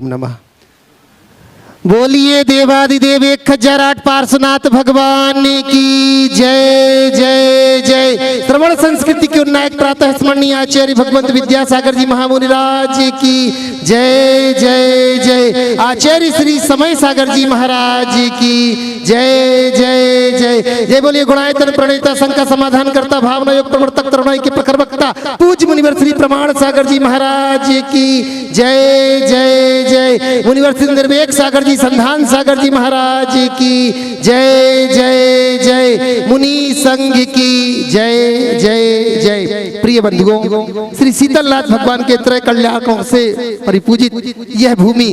नमः। बोलिए देवादिदेव 1008 पार्श्वनाथ भगवान की जय जय जय। श्रवण संस्कृति के उन्नायक प्रातः स्मरणीय आचार्य भगवंत विद्यासागर जी महामुनिराज की जय जय जय। आचार्य श्री समय सागर जी महाराज की जय जय जय जय। बोलिए गुणायतन प्रणेता शंका समाधान करता भावना योग प्रवर्तक तरुणाई के प्रखर वक्ता पूज्य मुनिवर श्री प्रमाण सागर जी महाराज की जय जय जय। मुनिवर श्री निर्वेक सागर जी संधान सागर जी महाराज की जय जय जय। मुनि संघ की जय जय जय। प्रिय बंधुओं, श्री शीतलनाथ भगवान के त्रय कल्याणों से परिपूजित यह भूमि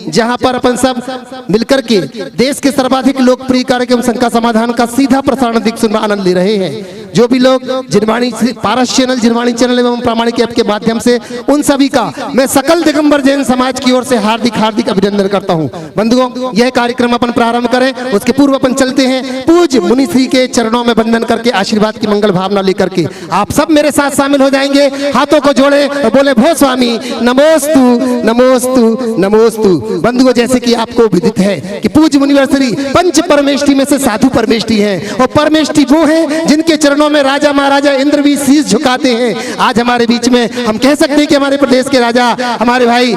जहां पर अपन सब मिलकर के देश के सर्वाधिक लोकप्रिय कार्यक्रम शंका समाधान का सीधा प्रसारण दिख सुनना आनंद ले रहे हैं। जो भी लोग जिनवाणी पारस चैनल, जिनवाणी चैनल एवं प्रामाणिक ऐप के माध्यम से, उन सभी का मैं सकल दिगंबर जैन समाज की ओर से हार्दिक हार्दिक अभिनंदन करता हूं। बंधुओं, यह कार्यक्रम अपन प्रारंभ करें उसके पूर्व अपन चलते हैं पूज्य मुनि श्री के चरणों में वंदन करके आशीर्वाद की मंगल भावना लेकर के आप सब मेरे साथ शामिल हो जाएंगे। हाथों को जोड़े और बोले भो स्वामी नमोस्तु नमोस्तु नमोस्तु। बंधुओं, जैसे कि आपको विदित है कि पूज्य मुनिवर श्री पंच परमेष्टि में से साधु परमेष्टि हैं और परमेष्टि वो हैं जिनके चरणों में राजा महाराजा इंद्र भी शीश झुकाते हैं। आज हमारे बीच में हम कह सकते हैं कि हमारे प्रदेश के राजा हमारे भाई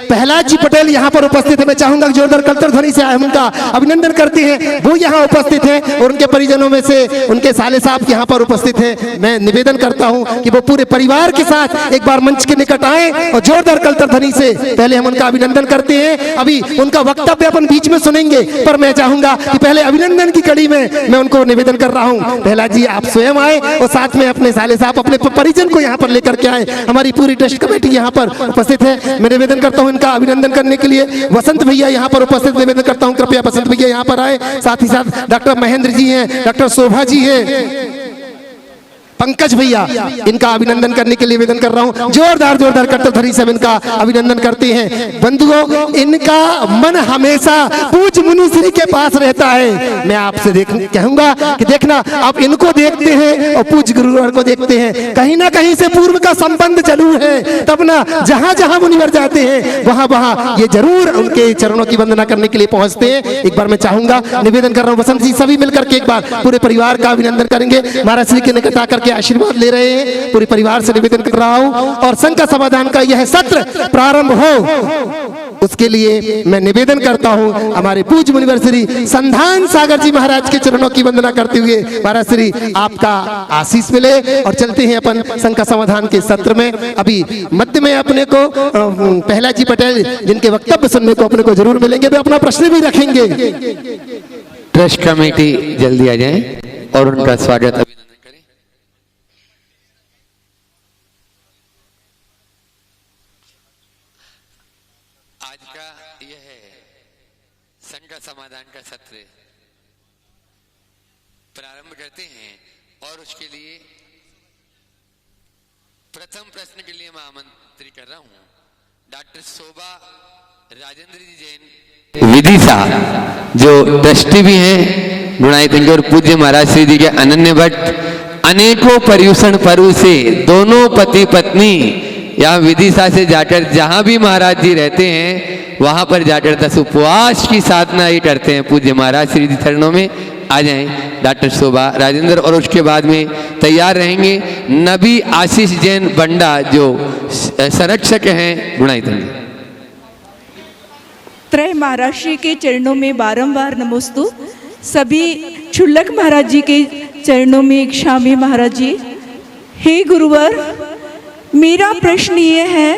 प्रहलाद जी पटेल यहाँ पर उपस्थित है। मैं चाहूंगा कि जोरदार कलतर ध्वनि से उनका अभिनंदन करते हैं। वो यहाँ उपस्थित हैं और उनके परिजनों में से उनके साले साहब यहाँ पर उपस्थित हैं। मैं निवेदन करता हूँ कि वो पूरे परिवार के साथ एक बार मंच के निकट आए और जोरदार कलतर ध्वनि से पहले हम उनका अभिनंदन करते हैं। अभी उनका वक्तव्य अपन बीच में सुनेंगे, पर मैं चाहूंगा कि पहले अभिनंदन की कड़ी में मैं उनको निवेदन कर रहा हूँ प्रहलाद जी आप स्वयं आए और साथ में अपने साले साहब अपने परिजन को यहाँ पर लेकर के आए। हमारी पूरी ट्रस्ट कमेटी यहाँ पर उपस्थित है। मैं निवेदन करता हूँ इनका अभिनंदन करने के लिए वसंत भैया यहाँ पर उपस्थित, निवेदन करता हूँ कृपया वसंत भैया यहाँ पर आए। साथ ही साथ डॉक्टर महेंद्र जी हैं, डॉक्टर शोभा जी हैं, पंकज भैया, इनका अभिनंदन करने के लिए निवेदन कर रहा हूं। जोरदार जोरदार कलतर ध्वनि से इनका अभिनंदन करते हैं। बंधुओं, इनका मन हमेशा पूज्य मुनि श्री के पास रहता है। मैं आपसे कहूंगा कि देखना आप इनको देखते हैं और पूज्य गुरुवर को देखते हैं, कहीं ना कहीं से पूर्व का संबंध चालू है। तब ना जहां जहां मुनिवर जाते हैं वहां वहां ये जरूर उनके चरणों की वंदना करने के लिए पहुंचते हैं। एक बार मैं चाहूंगा, निवेदन कर रहा हूं वसंत जी सभी मिलकर के एक बार पूरे परिवार का अभिनंदन करेंगे। महाराज श्री के निकट आकर आशीर्वाद ले रहे हैं। पूरे परिवार से निवेदन कर रहा हूं और शंका समाधान का यह सत्र प्रारंभ हो उसके लिए मैं निवेदन करता हूं हमारे पूज्य मुनिवर श्री संधान सागर जी महाराज के चरणों की वंदना करते हुए महाराज श्री आपका आशीष मिले और चलते हैं अपन शंका समाधान के सत्र में। अभी मध्य में अपने को प्रहलाद जी पटेल जिनके वक्तव्य सुनने को अपने को जरूर मिलेंगे, वे अपना प्रश्न भी रखेंगे। ट्रस्ट कमेटी जल्दी आ जाए और उनका स्वागत समाधान का सत्र प्रारंभ करते हैं। और उसके लिए प्रथम प्रश्न के लिए मैं आमंत्रित कर रहा हूं डॉक्टर शोभा राजेंद्र जी जैन विदिशा, जो ट्रस्टी भी हैं गुणायतन और पूज्य महाराज श्री जी के अनन्य भट्ट। अनेकों पर्यूषण पर्व से दोनों पति पत्नी यहाँ विदिशा से जाकर जहां भी महाराज जी रहते हैं वहां पर जाकर 10 उपवास की साधना ही करते हैं। पूज्य महाराज श्री चरणों में आ जाएं डॉक्टर शोभा राजेंद्र, और उसके बाद में तैयार रहेंगे नबी आशीष जैन बंडा जो संरक्षक हैं गुणायतन। त्रय महाराज श्री के चरणों में बारंबार नमोस्तु। सभी क्षुल्लक महाराज जी के चरणों में एक शामी महाराज जी। हे गुरुवर, मेरा प्रश्न ये है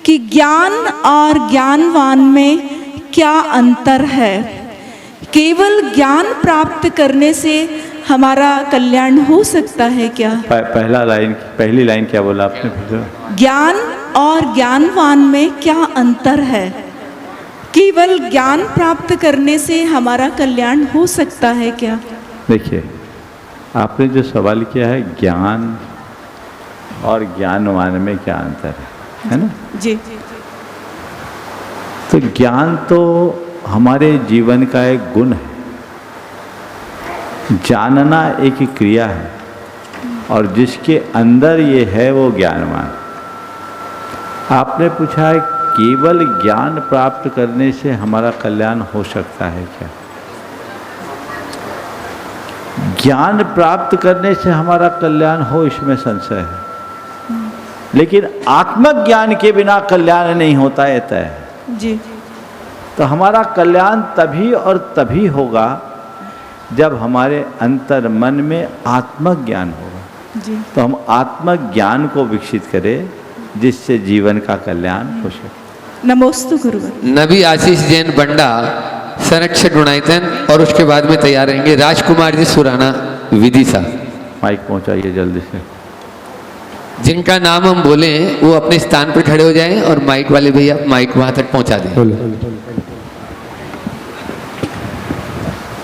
कि ज्ञान और ज्ञानवान में क्या अंतर है? केवल ज्ञान प्राप्त करने से हमारा कल्याण हो सकता है क्या? पहली लाइन क्या बोला आपने? ज्ञान और ज्ञानवान में क्या अंतर है? केवल ज्ञान प्राप्त करने से हमारा कल्याण हो सकता है क्या? देखिए, आपने जो सवाल किया है ज्ञान और ज्ञानवान में क्या अंतर है ना जी। तो ज्ञान तो हमारे जीवन का एक गुण है, जानना एक क्रिया है और जिसके अंदर ये है वो ज्ञानवान। आपने पूछा है केवल ज्ञान प्राप्त करने से हमारा कल्याण हो सकता है क्या? ज्ञान प्राप्त करने से हमारा कल्याण हो, इसमें संशय है। लेकिन आत्मज्ञान के बिना कल्याण नहीं होता है तय है। जी। तो हमारा कल्याण तभी और तभी होगा जब हमारे अंतर मन में आत्मज्ञान होगा। जी। तो हम आत्मज्ञान को विकसित करें जिससे जीवन का कल्याण हो सके। नमोस्तु गुरुवर। नबी आशीष जैन बंडा संरक्षक गुणायतन और उसके बाद में तैयार रहेंगे राजकुमार जी सुराना विदिशा। माइक पहुंचाइए जल्दी से। जिनका नाम हम बोले वो अपने स्थान पर खड़े हो जाएं और माइक वाले भैया माइक वहां तक पहुंचा दें।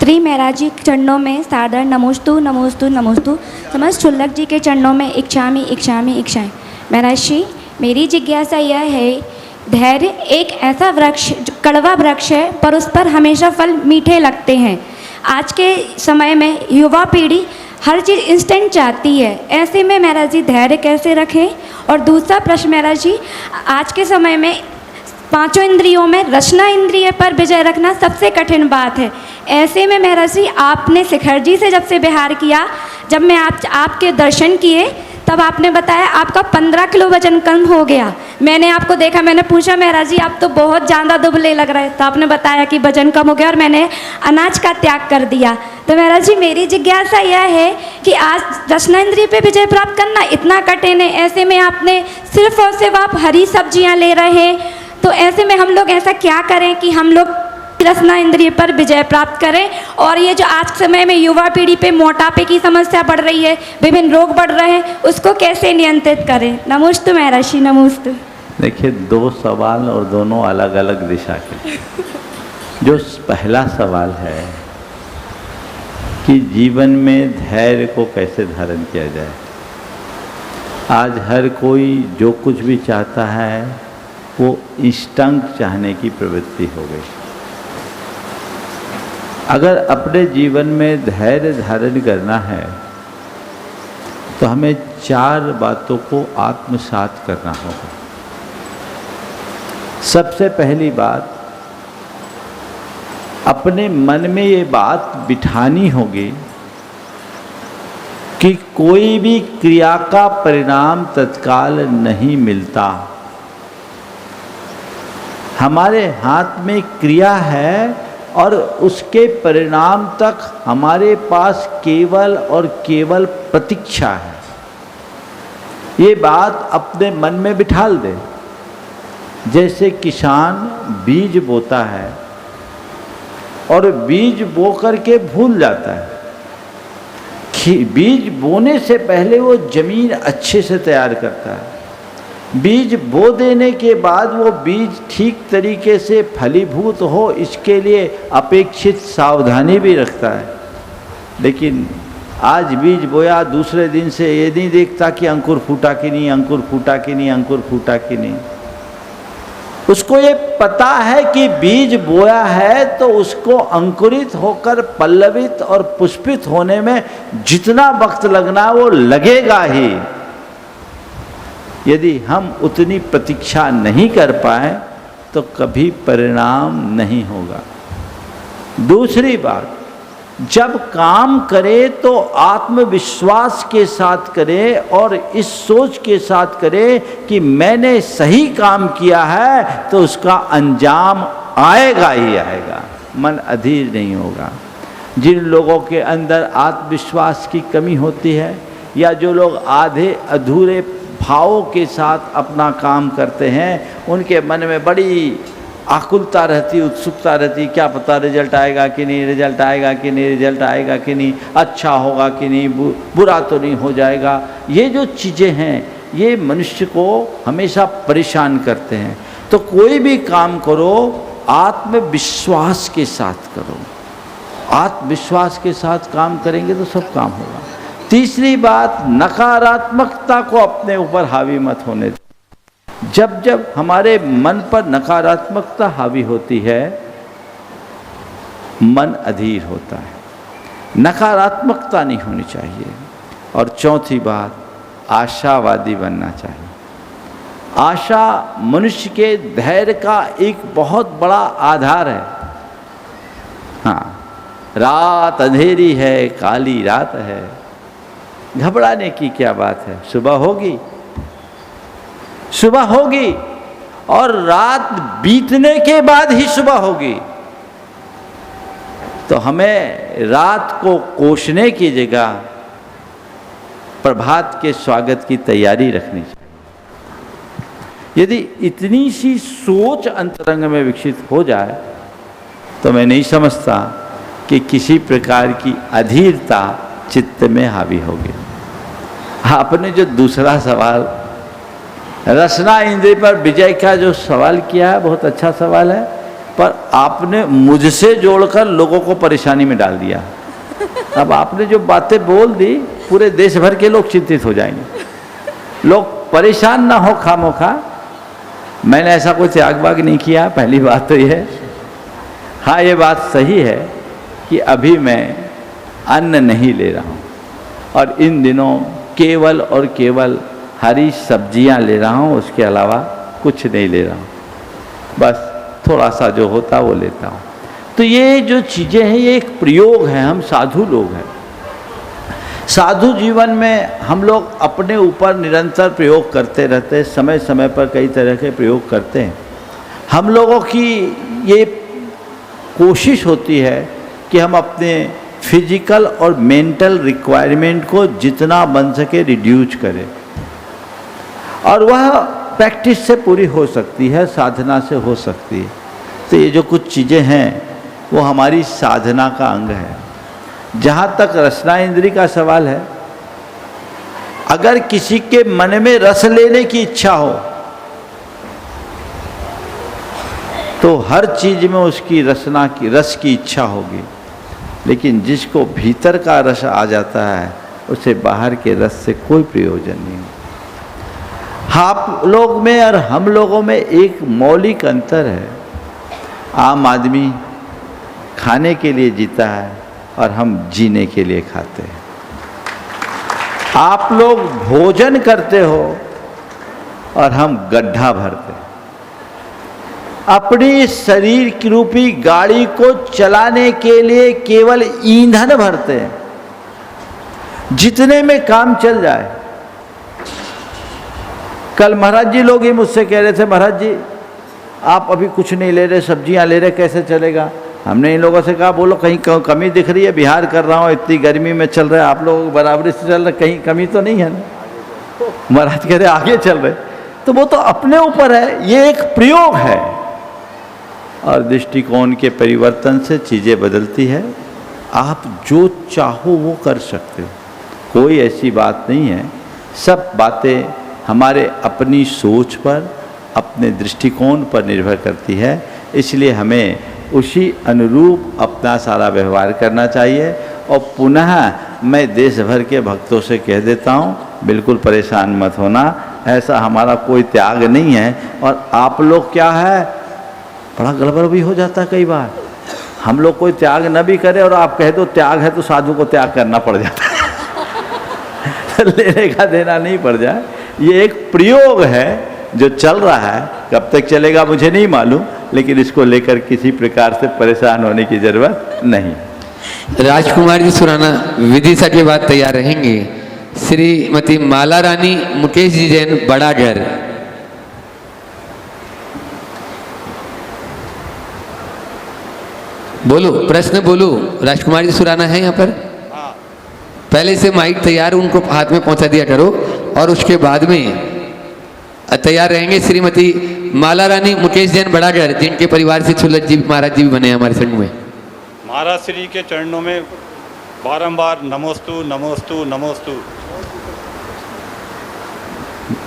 श्री महाराज जी के चरणों में सादर नमोस्तु नमोस्तु नमोस्तु। समस्त शुल्लक जी के चरणों में इच्छामी इच्छामी इच्छाएं। महाराज जी, मेरी जिज्ञासा यह है, धैर्य एक ऐसा वृक्ष कड़वा वृक्ष है पर उस पर हमेशा फल मीठे लगते हैं। आज के समय में युवा पीढ़ी हर चीज़ इंस्टेंट चाहती है, ऐसे में महाराज जी धैर्य कैसे रखें? और दूसरा प्रश्न महाराज जी, आज के समय में पांचों इंद्रियों में रचना इंद्रिय पर विजय रखना सबसे कठिन बात है। ऐसे में महाराज जी, आपने शिखर जी से जब से विहार किया, जब मैं आपके दर्शन किए तब आपने बताया आपका 15 किलो वजन कम हो गया। मैंने आपको देखा, मैंने पूछा महाराज जी आप तो बहुत ज़्यादा दुबले लग रहे, तो आपने बताया कि वजन कम हो गया और मैंने अनाज का त्याग कर दिया। तो महाराज जी, मेरी जिज्ञासा यह है कि आज रचना इंद्रिय पे विजय प्राप्त करना इतना कठिन है, ऐसे में आपने सिर्फ और सिर्फ आप हरी सब्जियां ले रहे हैं, तो ऐसे में हम लोग ऐसा क्या करें कि हम लोग रचना इंद्रिय पर विजय प्राप्त करें? और ये जो आज के समय में युवा पीढ़ी पे मोटापे की समस्या बढ़ रही है, विभिन्न रोग बढ़ रहे हैं, उसको कैसे नियंत्रित करें? नमोस्तु महाराज जी, नमोस्तु। देखिए, दो सवाल और दोनों अलग अलग दिशा के। जो पहला सवाल है कि जीवन में धैर्य को कैसे धारण किया जाए। आज हर कोई जो कुछ भी चाहता है वो इंस्टेंट चाहने की प्रवृत्ति हो गई। अगर अपने जीवन में धैर्य धारण करना है तो हमें 4 बातों को आत्मसात करना होगा। सबसे पहली बात, अपने मन में ये बात बिठानी होगी कि कोई भी क्रिया का परिणाम तत्काल नहीं मिलता। हमारे हाथ में क्रिया है और उसके परिणाम तक हमारे पास केवल और केवल प्रतीक्षा है। ये बात अपने मन में बिठाल दे। जैसे किसान बीज बोता है और बीज बो करके भूल जाता है। बीज बोने से पहले वो जमीन अच्छे से तैयार करता है। बीज बो देने के बाद वो बीज ठीक तरीके से फलीभूत हो, इसके लिए अपेक्षित सावधानी भी रखता है। लेकिन आज बीज बोया, दूसरे दिन से ये नहीं देखता कि अंकुर फूटा कि नहीं, अंकुर फूटा कि नहीं, अंकुर फूटा कि नहीं। उसको ये पता है कि बीज बोया है तो उसको अंकुरित होकर पल्लवित और पुष्पित होने में जितना वक्त लगना वो लगेगा ही। यदि हम उतनी प्रतीक्षा नहीं कर पाए तो कभी परिणाम नहीं होगा। दूसरी बात, जब काम करे तो आत्मविश्वास के साथ करे और इस सोच के साथ करे कि मैंने सही काम किया है तो उसका अंजाम आएगा ही आएगा, मन अधीर नहीं होगा। जिन लोगों के अंदर आत्मविश्वास की कमी होती है या जो लोग आधे अधूरे भावों के साथ अपना काम करते हैं, उनके मन में बड़ी आकुलता रहती, उत्सुकता रहती, क्या पता रिजल्ट आएगा कि नहीं, रिजल्ट आएगा कि नहीं, रिजल्ट आएगा कि नहीं, अच्छा होगा कि नहीं, बुरा तो नहीं हो जाएगा। ये जो चीज़ें हैं ये मनुष्य को हमेशा परेशान करते हैं। तो कोई भी काम करो आत्मविश्वास के साथ करो। आत्मविश्वास के साथ काम करेंगे तो सब काम होगा। तीसरी बात, नकारात्मकता को अपने ऊपर हावी मत होने दो। जब जब हमारे मन पर नकारात्मकता हावी होती है, मन अधीर होता है। नकारात्मकता नहीं होनी चाहिए। और चौथी बात, आशावादी बनना चाहिए। आशा मनुष्य के धैर्य का एक बहुत बड़ा आधार है। हाँ, रात अंधेरी है, काली रात है, घबराने की क्या बात है, सुबह होगी, सुबह होगी, और रात बीतने के बाद ही सुबह होगी। तो हमें रात को कोसने की जगह प्रभात के स्वागत की तैयारी रखनी चाहिए। यदि इतनी सी सोच अंतरंग में विकसित हो जाए तो मैं नहीं समझता कि किसी प्रकार की अधीरता चित्त में हावी होगी। आपने जो दूसरा सवाल रसना इंद्रिय पर विजय का जो सवाल किया है, बहुत अच्छा सवाल है, पर आपने मुझसे जोड़कर लोगों को परेशानी में डाल दिया। अब आपने जो बातें बोल दी, पूरे देश भर के लोग चिंतित हो जाएंगे। लोग परेशान ना हो खामोखा। मैंने ऐसा कोई त्याग बाग नहीं किया, पहली बात तो यह है। हाँ, ये बात सही है कि अभी मैं अन्न नहीं ले रहा हूँ, और इन दिनों केवल और केवल हरी सब्जियां ले रहा हूँ, उसके अलावा कुछ नहीं ले रहा हूँ। बस थोड़ा सा जो होता वो लेता हूँ। तो ये जो चीज़ें हैं, ये एक प्रयोग है। हम साधु लोग हैं। साधु जीवन में हम लोग अपने ऊपर निरंतर प्रयोग करते रहते हैं, समय समय पर कई तरह के प्रयोग करते हैं। हम लोगों की ये कोशिश होती है कि हम अपने फिजिकल और मेंटल रिक्वायरमेंट को जितना बन सके रिड्यूस करें, और वह प्रैक्टिस से पूरी हो सकती है, साधना से हो सकती है। तो ये जो कुछ चीज़ें हैं वो हमारी साधना का अंग है। जहाँ तक रसना इंद्री का सवाल है, अगर किसी के मन में रस लेने की इच्छा हो तो हर चीज में उसकी रस की इच्छा होगी, लेकिन जिसको भीतर का रस आ जाता है उसे बाहर के रस से कोई प्रयोजन नहीं। आप लोग में और हम लोगों में एक मौलिक अंतर है। आम आदमी खाने के लिए जीता है और हम जीने के लिए खाते हैं। आप लोग भोजन करते हो और हम गड्ढा भरते हैं। अपनी शरीर की रूपी गाड़ी को चलाने के लिए केवल ईंधन भरते हैं, जितने में काम चल जाए। कल महाराज जी लोग ही मुझसे कह रहे थे, महाराज जी आप अभी कुछ नहीं ले रहे, सब्जियां ले रहे, कैसे चलेगा? हमने इन लोगों से कहा बोलो कहीं कमी दिख रही है? बिहार कर रहा हूँ, इतनी गर्मी में चल रहा है, आप लोग बराबरी से चल रहे, कहीं कमी तो नहीं है ना? महाराज कह रहे आगे चल रहे। तो वो तो अपने ऊपर है, ये एक प्रयोग है, और दृष्टिकोण के परिवर्तन से चीज़ें बदलती है। आप जो चाहो वो कर सकते हो, कोई ऐसी बात नहीं है। सब बातें हमारे अपनी सोच पर, अपने दृष्टिकोण पर निर्भर करती है। इसलिए हमें उसी अनुरूप अपना सारा व्यवहार करना चाहिए। और पुनः मैं देश भर के भक्तों से कह देता हूँ, बिल्कुल परेशान मत होना, ऐसा हमारा कोई त्याग नहीं है। और आप लोग क्या है, बड़ा गड़बड़ भी हो जाता है कई बार। हम लोग कोई त्याग न भी करे और आप कह दो त्याग है, तो साधु को त्याग करना पड़ जाता है। लेने का देना नहीं पड़ जाए। ये एक प्रयोग है जो चल रहा है, कब तक चलेगा मुझे नहीं मालूम, लेकिन इसको लेकर किसी प्रकार से परेशान होने की जरूरत नहीं। राजकुमार जी सुराना विदिशा के बाद तैयार रहेंगे। श्रीमती माला रानी मुकेश जी जैन बड़ा घर। बोलो, प्रश्न बोलो। राजकुमार जी सुराना है यहाँ पर? पहले से माइक तैयार, उनको हाथ में पहुंचा दिया करो, और उसके बाद में तैयार रहेंगे श्रीमती माला रानी मुकेश जैन बड़ा घर, जिनके परिवार से छुल्लक जी महाराज जी भी बने हैं हमारे संग में। महाराज श्री के चरणों में बारंबार नमोस्तु नमोस्तु नमोस्तु।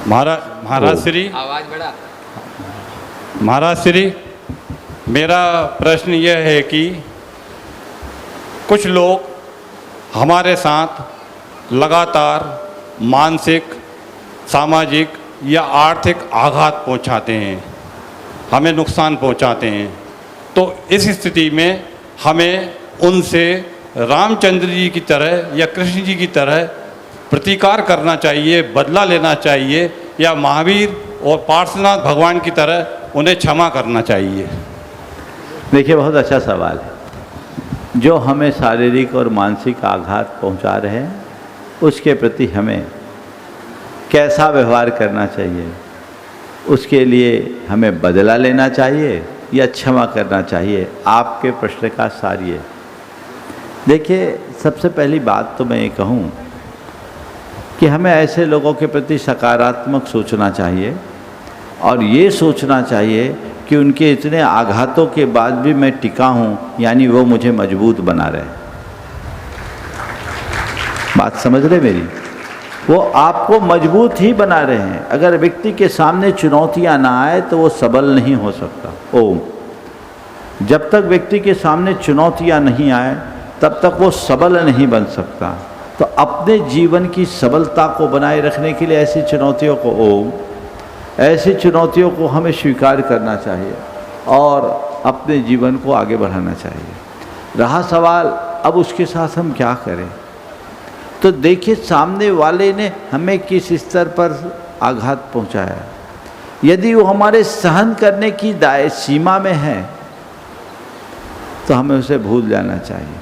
महाराज श्री, आवाज बढ़ा। महाराज श्री, मेरा प्रश्न यह है कि कुछ लोग हमारे साथ लगातार मानसिक, सामाजिक या आर्थिक आघात पहुंचाते हैं, हमें नुकसान पहुंचाते हैं। तो इस स्थिति में हमें उनसे रामचंद्र जी की तरह या कृष्ण जी की तरह प्रतिकार करना चाहिए, बदला लेना चाहिए, या महावीर और पार्श्वनाथ भगवान की तरह उन्हें क्षमा करना चाहिए। देखिए, बहुत अच्छा सवाल है। जो हमें शारीरिक और मानसिक आघात पहुंचा रहे हैं उसके प्रति हमें कैसा व्यवहार करना चाहिए, उसके लिए हमें बदला लेना चाहिए या क्षमा करना चाहिए, आपके प्रश्न का सार ये। देखिए, सबसे पहली बात तो मैं ये कहूँ कि हमें ऐसे लोगों के प्रति सकारात्मक सोचना चाहिए और ये सोचना चाहिए कि उनके इतने आघातों के बाद भी मैं टिका हूँ, यानी वो मुझे मजबूत बना रहे। बात समझ रहे मेरी? वो आपको मजबूत ही बना रहे हैं। अगर व्यक्ति के सामने चुनौतियाँ ना आए तो वो सबल नहीं हो सकता। ओम, जब तक व्यक्ति के सामने चुनौतियाँ नहीं आए तब तक वो सबल नहीं बन सकता। तो अपने जीवन की सबलता को बनाए रखने के लिए ऐसी चुनौतियों को ऐसी चुनौतियों को हमें स्वीकार करना चाहिए और अपने जीवन को आगे बढ़ाना चाहिए। रहा सवाल अब उसके साथ हम क्या करें, तो देखिए सामने वाले ने हमें किस स्तर पर आघात पहुंचाया। यदि वो हमारे सहन करने की सीमा में है तो हमें उसे भूल जाना चाहिए,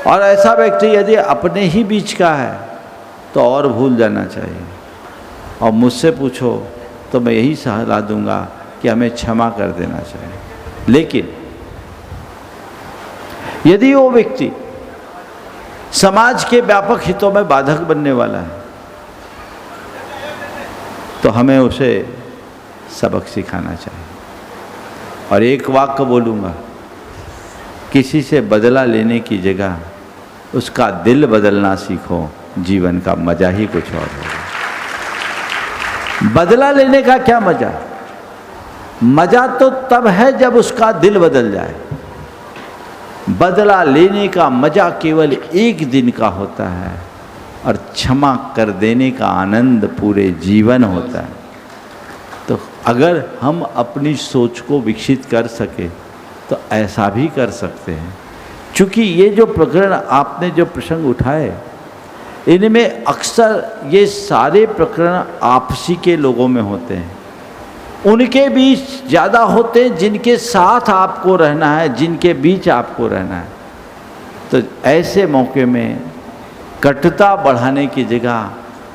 और ऐसा व्यक्ति यदि अपने ही बीच का है तो और भूल जाना चाहिए। और मुझसे पूछो तो मैं यही सलाह दूंगा कि हमें क्षमा कर देना चाहिए। लेकिन यदि वो व्यक्ति समाज के व्यापक हितों में बाधक बनने वाला है तो हमें उसे सबक सिखाना चाहिए। और एक वाक्य बोलूँगा, किसी से बदला लेने की जगह उसका दिल बदलना सीखो, जीवन का मजा ही कुछ और होगा। बदला लेने का क्या मजा? मजा तो तब है जब उसका दिल बदल जाए। बदला लेने का मजा केवल एक दिन का होता है और क्षमा कर देने का आनंद पूरे जीवन होता है। तो अगर हम अपनी सोच को विकसित कर सके तो ऐसा भी कर सकते हैं। क्योंकि ये जो प्रकरण आपने जो प्रसंग उठाए, इनमें अक्सर ये सारे प्रकरण आपसी के लोगों में होते हैं। उनके बीच ज़्यादा होते हैं जिनके साथ आपको रहना है, जिनके बीच आपको रहना है। तो ऐसे मौके में कटुता बढ़ाने की जगह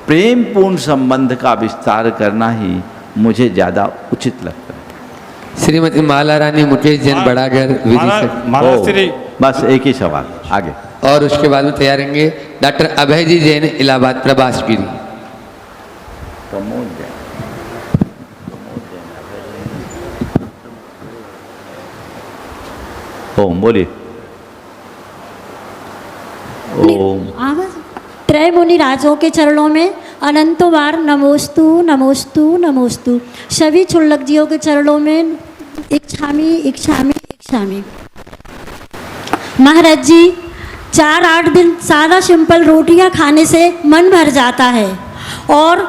प्रेम पूर्ण संबंध का विस्तार करना ही मुझे ज़्यादा उचित लगता है। श्रीमती माला रानी मुकेश जैन बड़ागर महाराज श्री, बस एक ही सवाल आगे, और उसके बाद में तैयार रहेंगे डॉक्टर अभय जी जैन इलाहाबाद प्रभास गिरी। ओम बोलिए। ओम। त्रय मुनि राजों के चरणों में अनंतों बार नमोस्तु नमोस्तु नमोस्तु। सभी क्षुल्लक जियों के चरणों में इच्छामी इच्छामी इच्छामी। महाराज जी, 4-8 दिन सादा सिंपल रोटियां खाने से मन भर जाता है और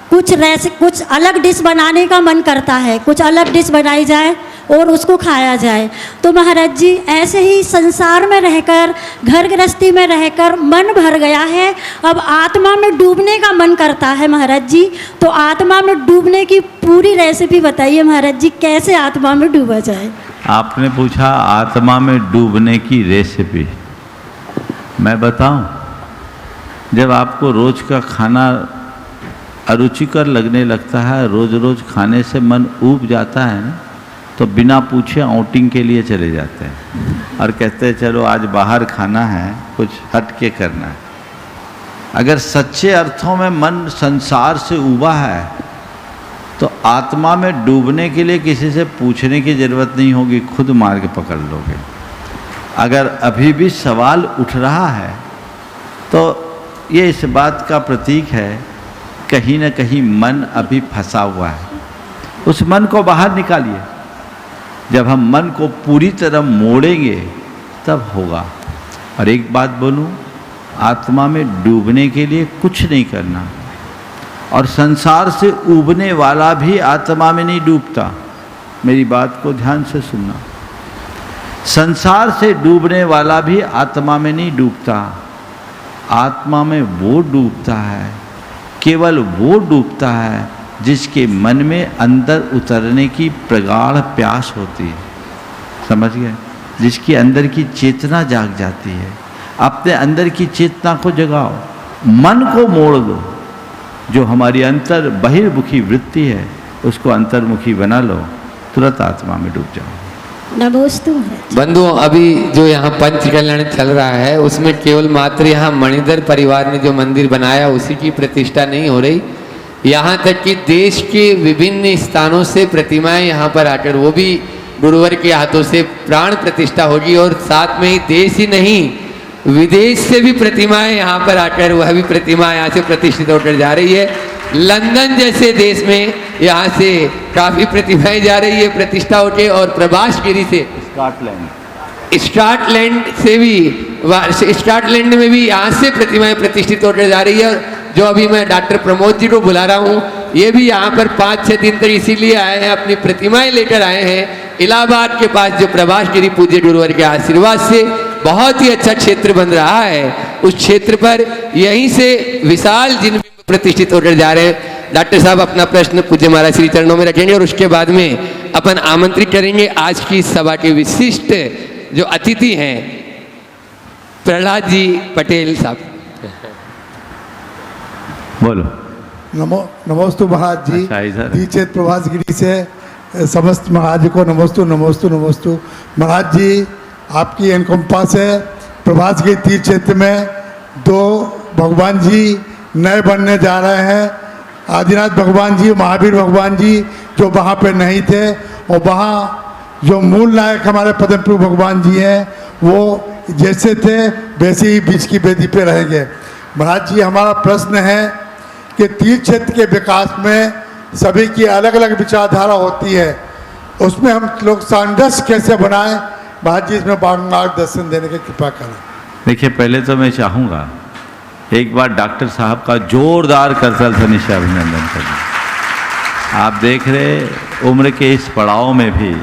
कुछ अलग डिश बनाने का मन करता है, कुछ अलग डिश बनाई जाए और उसको खाया जाए। तो महाराज जी, ऐसे ही संसार में रहकर, घर गृहस्थी में रहकर मन भर गया है, अब आत्मा में डूबने का मन करता है महाराज जी। तो आत्मा में डूबने की पूरी रेसिपी बताइए महाराज जी, कैसे आत्मा में डूबा जाए। आपने पूछा आत्मा में डूबने की रेसिपी, मैं बताऊं? जब आपको रोज का खाना अरुचिकर लगने लगता है, रोज रोज खाने से मन ऊब जाता है ना, तो बिना पूछे आउटिंग के लिए चले जाते हैं और कहते हैं चलो आज बाहर खाना है, कुछ हट के करना है। अगर सच्चे अर्थों में मन संसार से ऊबा है तो आत्मा में डूबने के लिए किसी से पूछने की ज़रूरत नहीं होगी, खुद मार्ग पकड़ लोगे। अगर अभी भी सवाल उठ रहा है तो ये इस बात का प्रतीक है कहीं न कहीं मन अभी फंसा हुआ है। उस मन को बाहर निकालिए। जब हम मन को पूरी तरह मोड़ेंगे तब होगा। और एक बात बोलूं, आत्मा में डूबने के लिए कुछ नहीं करना, और संसार से उबने वाला भी आत्मा में नहीं डूबता। मेरी बात को ध्यान से सुनना। संसार से डूबने वाला भी आत्मा में नहीं डूबता। आत्मा में वो डूबता है, केवल वो डूबता है जिसके मन में अंदर उतरने की प्रगाढ़ प्यास होती है, समझ गए, जिसके अंदर की चेतना जाग जाती है। अपने अंदर की चेतना को जगाओ, मन को मोड़ दो, जो हमारी अंतर बहिर्मुखी वृत्ति है उसको अंतर्मुखी बना लो, तुरंत आत्मा में डूब जाओ। नमोस्तु बंधुओं, अभी जो यहाँ पंच कल्याण चल रहा है उसमें केवल मात्र यहाँ मणिधर परिवार ने जो मंदिर बनाया उसी की प्रतिष्ठा नहीं हो रही, यहाँ तक कि देश के विभिन्न स्थानों से प्रतिमाएं यहाँ पर आकर वो भी गुरुवर के हाथों से प्राण प्रतिष्ठा होगी, और साथ में ही देश ही नहीं विदेश से भी प्रतिमाएं यहाँ पर आकर वह भी प्रतिमा यहाँ से प्रतिष्ठित होकर जा रही है। लंदन जैसे देश में यहाँ से काफी प्रतिमाएं जा रही है प्रतिष्ठा होकर, और प्रभासगिरी से स्कॉटलैंड से भी, स्कॉटलैंड में भी यहाँ से प्रतिमाएं प्रतिष्ठित होकर जा रही है। जो अभी मैं डॉक्टर प्रमोद जी को बुला रहा हूँ, ये भी यहाँ पर 5-6 दिन तक इसीलिए आए हैं, अपनी प्रतिमाएं लेकर आए हैं। इलाहाबाद के पास जो प्रभासगिरी पूज्य गुरुवर के आशीर्वाद से बहुत ही अच्छा क्षेत्र बन रहा है, उस क्षेत्र पर यहीं से विशाल जिन प्रतिष्ठित होकर जा रहे हैं। डॉक्टर साहब अपना प्रश्न पूज्य महाराज श्री चरणों में रखेंगे और उसके बाद में अपन आमंत्रित करेंगे आज की सभा के विशिष्ट जो अतिथि हैं प्रहलाद जी पटेल साहब। बोलो। नमोस्तु महाराज जी। अच्छा, इधर। दीक्षित प्रभासगिरी से समस्त महाराज को नमोस्तु नमोस्तु नमोस्तु। महाराज जी, आपकी एनकम्पास है प्रभासगिरी तीर्थ क्षेत्र में 2 भगवान जी नए बनने जा रहे हैं। आदिनाथ भगवान जी, महावीर भगवान जी जो वहाँ पे नहीं थे, और वहाँ जो मूल नायक हमारे पद्म प्रभु भगवान जी हैं वो जैसे थे वैसे ही बीच की वेदी पे रहेंगे। महाराज जी, हमारा प्रश्न है कि तीर्थ क्षेत्र के विकास में सभी की अलग अलग विचारधारा होती है, उसमें हम लोग सामंजस्य कैसे बनाएं? महाराज जी, इसमें मार्गदर्शन देने की कृपा करें। देखिए, पहले तो मैं चाहूँगा एक बार डॉक्टर साहब का जोरदार करतल ध्वनि से अभिनंदन करना। आप देख रहे उम्र के इस पड़ाव में भी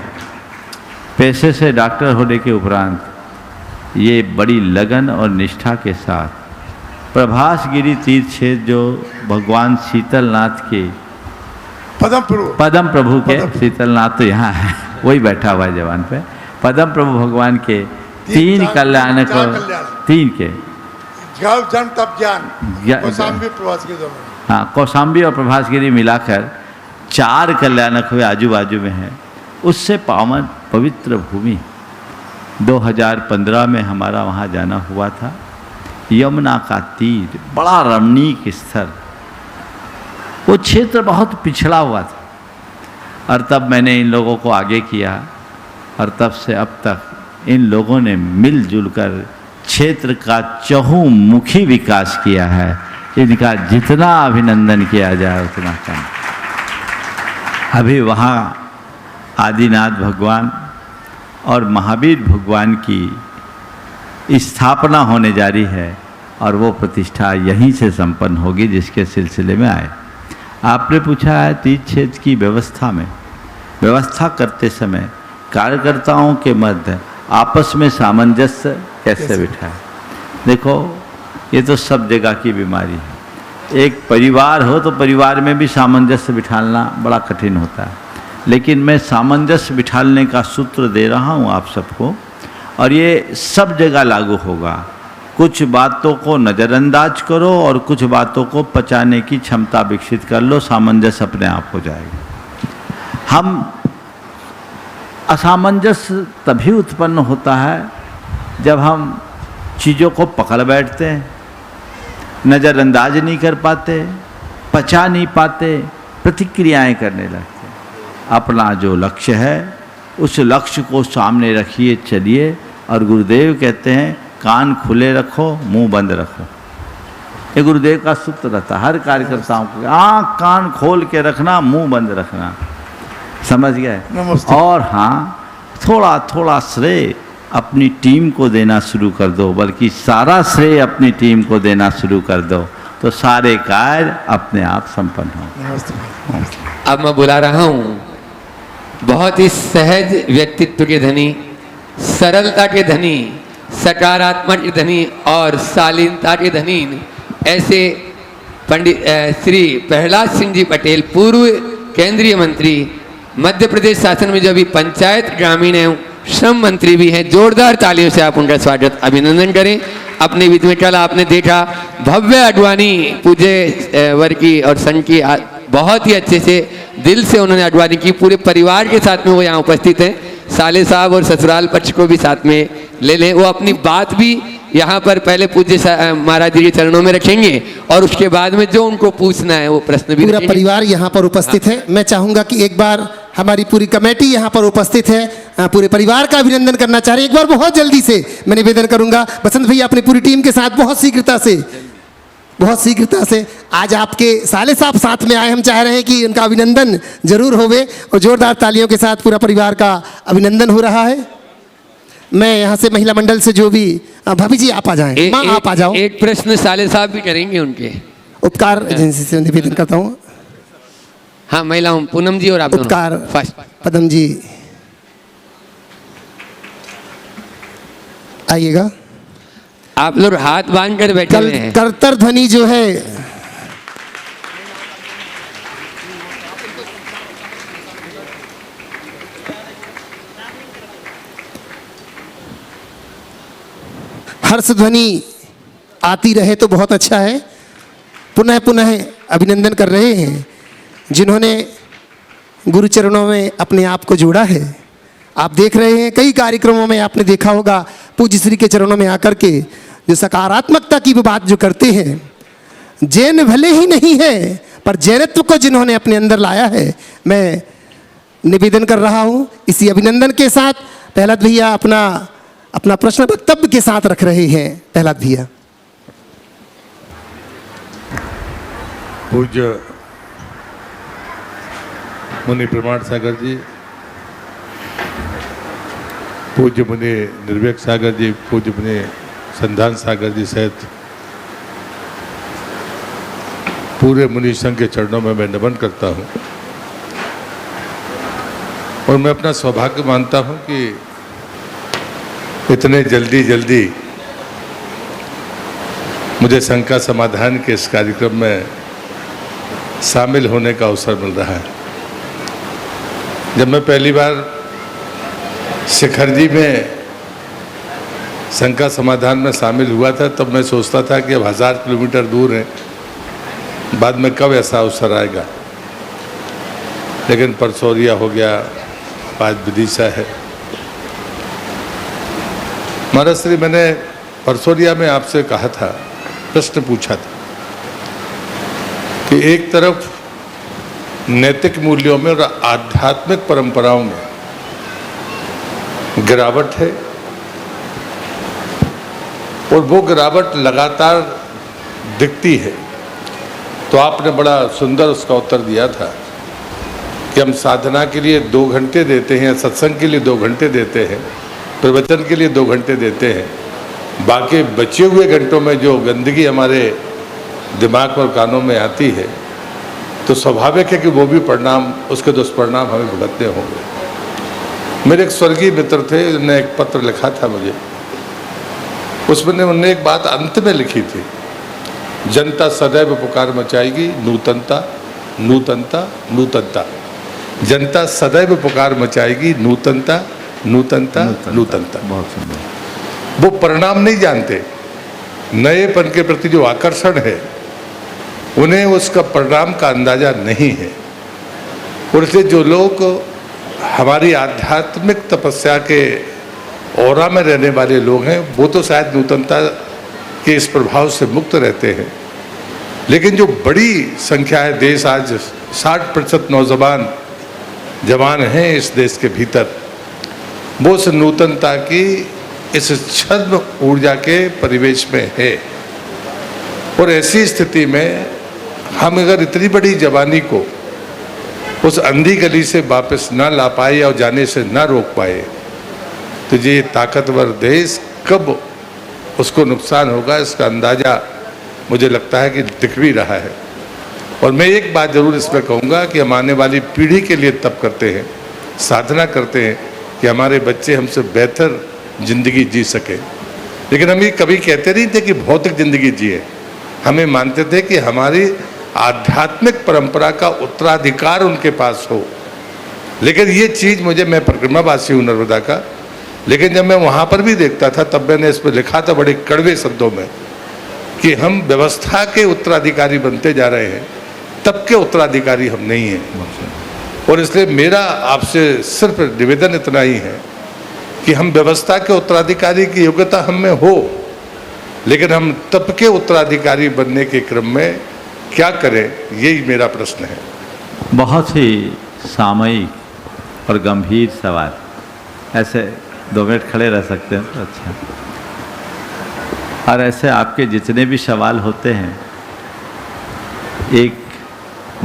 पेशे से डॉक्टर होने के उपरांत ये बड़ी लगन और निष्ठा के साथ प्रभासगिरी तीर्थ क्षेत्र जो भगवान शीतलनाथ के पद्म प्रभु के शीतलनाथ तो यहाँ है, वही बैठा हुआ है जवान पे, पद्म प्रभु भगवान के 3 कल्याणक, 3 के जन्म तब ज्ञान कौशाम्बी प्रभासगिरी दोनों, हाँ, कौशाम्बी और प्रभासगिरी मिलाकर 4 कल्याणक हुए आजू बाजू में हैं। उससे पावन पवित्र भूमि 2015 में हमारा वहाँ जाना हुआ था। यमुना का तीर, बड़ा रमणीक स्थल, वो क्षेत्र बहुत पिछड़ा हुआ था, और तब मैंने इन लोगों को आगे किया, और तब से अब तक इन लोगों ने मिलजुल कर क्षेत्र का चहुमुखी विकास किया है। इनका जितना अभिनंदन किया जाए उतना कम। अभी वहाँ आदिनाथ भगवान और महावीर भगवान की स्थापना होने जा रही है, और वो प्रतिष्ठा यहीं से संपन्न होगी जिसके सिलसिले में आए। आपने पूछा है तीर्थ क्षेत्र की व्यवस्था करते समय कार्यकर्ताओं के मध्य आपस में सामंजस्य कैसे बिठाए। देखो, ये तो सब जगह की बीमारी है। एक परिवार हो तो परिवार में भी सामंजस्य बिठाना बड़ा कठिन होता है, लेकिन मैं सामंजस्य बिठाने का सूत्र दे रहा हूँ आप सबको, और ये सब जगह लागू होगा। कुछ बातों को नज़रअंदाज करो और कुछ बातों को पचाने की क्षमता विकसित कर लो, सामंजस्य अपने आप हो जाएगा। हम असामंजस्य तभी उत्पन्न होता है जब हम चीज़ों को पकड़ बैठते हैं, नज़रअंदाज नहीं कर पाते, पचा नहीं पाते, प्रतिक्रियाएं करने लगते। अपना जो लक्ष्य है उस लक्ष्य को सामने रखिए, चलिए। और गुरुदेव कहते हैं कान खुले रखो, मुंह बंद रखो। ये गुरुदेव का सूत्र रहता है हर कार्यकर्ताओं को, आँख कान खोल के रखना, मुंह बंद रखना, समझ गए। और हाँ, थोड़ा थोड़ा श्रेय अपनी टीम को देना शुरू कर दो, बल्कि सारा श्रेय अपनी टीम को देना शुरू कर दो, तो सारे कार्य अपने आप संपन्न हों। अब मैं बुला रहा हूँ बहुत ही सहज व्यक्तित्व के धनी, सरलता के धनी, सकारात्मक के धनी और शालीनता के धनी, ऐसे पंडित श्री प्रहलाद सिंह जी पटेल, पूर्व केंद्रीय मंत्री, मध्य प्रदेश शासन में जो अभी पंचायत ग्रामीण एवं श्रम मंत्री भी हैं। जोरदार तालियों से आप उनका स्वागत अभिनंदन करें। अपने बीच में कल आपने देखा भव्य अडवाणी पूज्य वर की और संघ की बहुत ही अच्छे से दिल से उन्होंने अडवाणी की, पूरे परिवार के साथ में वो यहाँ उपस्थित हैं। साले साहब और ससुराल पक्ष को भी साथ में ले लें। वो अपनी बात भी यहाँ पर पहले पूज्य महाराज जी के चरणों में रखेंगे और उसके बाद में जो उनको पूछना है वो प्रश्न भी पूरा रखेंगे। परिवार यहाँ पर उपस्थित है। मैं चाहूंगा कि एक बार हमारी पूरी कमेटी यहाँ पर उपस्थित है, पूरे परिवार का अभिनंदन करना चाह रहे हैं। एक बार बहुत जल्दी से मैं निवेदन करूंगा, बसंत भैया अपनी पूरी टीम के साथ बहुत शीघ्रता से आज आपके साले साहब साथ में आए। हम चाह रहे हैं कि उनका अभिनंदन जरूर होवे और जोरदार तालियों के साथ पूरा परिवार का अभिनंदन हो रहा है। मैं यहाँ से महिला मंडल से जो भी भाभी जी आप आ जाएं, माँ आप आ जाओ। एक प्रश्न साले साहब भी करेंगे उनके उपकार एजेंसी से निवेदन करता हूँ। हाँ, महिलाओं पूनम जी और आप उपकार फर्स्ट पदम जी आइएगा। आप लोग हाथ बांध कर बैठे हुए हैं। करतर ध्वनि जो है हर्ष ध्वनि आती रहे तो बहुत अच्छा है। पुनः पुनः अभिनंदन कर रहे हैं जिन्होंने गुरु चरणों में अपने आप को जोड़ा है। आप देख रहे हैं कई कार्यक्रमों में आपने देखा होगा पूज्य श्री के चरणों में आकर के जो सकारात्मकता की बात जो करते हैं। जैन भले ही नहीं है पर जैनत्व को जिन्होंने अपने अंदर लाया है, मैं निवेदन कर रहा हूँ इसी अभिनंदन के साथ। प्रहलाद भैया अपना प्रश्न वक्तव्य के साथ रख रहे हैं। प्रहलाद भैया। पूज्य मुनि प्रमाण सागर जी, पूज्य मुनि निर्वेक सागर जी, पूज्य मुनि संधान सागर जी सहित पूरे मुनि संघ के चरणों में मैं नमन करता हूँ। और मैं अपना सौभाग्य मानता हूँ कि इतने जल्दी मुझे संघ का समाधान के इस कार्यक्रम में शामिल होने का अवसर मिल रहा है। जब मैं पहली बार शिखर जी में संघ का समाधान में शामिल हुआ था तब मैं सोचता था कि अब 1000 किलोमीटर दूर है, बाद में कब ऐसा अवसर आएगा। लेकिन परसौरिया हो गया, आज विदिशा है। महाराज श्री, मैंने परसौरिया में आपसे कहा था, प्रश्न पूछा था कि एक तरफ नैतिक मूल्यों में और आध्यात्मिक परंपराओं में गिरावट है और वो गिरावट लगातार दिखती है। तो आपने बड़ा सुंदर उसका उत्तर दिया था कि हम साधना के लिए 2 घंटे देते हैं, सत्संग के लिए 2 घंटे देते हैं, प्रवचन के लिए 2 घंटे देते हैं, बाकी बचे हुए घंटों में जो गंदगी हमारे दिमाग और कानों में आती है तो स्वाभाविक है कि वो भी परिणाम, उसके दुष्परिणाम हमें भुगतने होंगे। मेरे एक स्वर्गीय मित्र थे, उन्होंने एक पत्र लिखा था मुझे, उसमें उन्होंने एक बात अंत में लिखी थी, जनता सदैव पुकार मचाएगी नूतनता नूतनता नूतनता। जनता सदैव पुकार मचाएगी नूतनता नूतनता नूतनता। बहुत सुंदर। वो परिणाम नहीं जानते, नएपन के प्रति जो आकर्षण है उन्हें उसका परिणाम का अंदाजा नहीं है। और इसलिए जो लोग हमारी आध्यात्मिक तपस्या के औरा में रहने वाले लोग हैं वो तो शायद नूतनता के इस प्रभाव से मुक्त रहते हैं, लेकिन जो बड़ी संख्या है, देश आज 60% नौजवान जवान हैं इस देश के भीतर, वो उस नूतनता की इस छद्म ऊर्जा के परिवेश में है। और ऐसी स्थिति में हम अगर इतनी बड़ी जवानी को उस अंधी गली से वापस ना ला पाए और जाने से ना रोक पाए तो ये ताकतवर देश कब उसको नुकसान होगा, इसका अंदाज़ा मुझे लगता है कि दिख भी रहा है। और मैं एक बात ज़रूर इसमें कहूँगा कि हम आने वाली पीढ़ी के लिए तप करते हैं, साधना करते हैं कि हमारे बच्चे हमसे बेहतर ज़िंदगी जी सकें। लेकिन हम ये कभी कहते नहीं थे कि भौतिक ज़िंदगी जिए, हमें मानते थे कि हमारी आध्यात्मिक परंपरा का उत्तराधिकार उनके पास हो। लेकिन ये चीज़ मुझे, मैं परिक्रमावासी हूँ नर्मदा का, लेकिन जब मैं वहाँ पर भी देखता था तब मैंने इस पर लिखा था बड़े कड़वे शब्दों में कि हम व्यवस्था के उत्तराधिकारी बनते जा रहे हैं, तब के उत्तराधिकारी हम नहीं हैं। और इसलिए मेरा आपसे सिर्फ निवेदन इतना ही है कि हम व्यवस्था के उत्तराधिकारी की योग्यता हम में हो, लेकिन हम तब के उत्तराधिकारी बनने के क्रम में क्या करें, यही मेरा प्रश्न है। बहुत ही सामयिक और गंभीर सवाल, ऐसे 2 मिनट खड़े रह सकते हैं तो अच्छा। और ऐसे आपके जितने भी सवाल होते हैं एक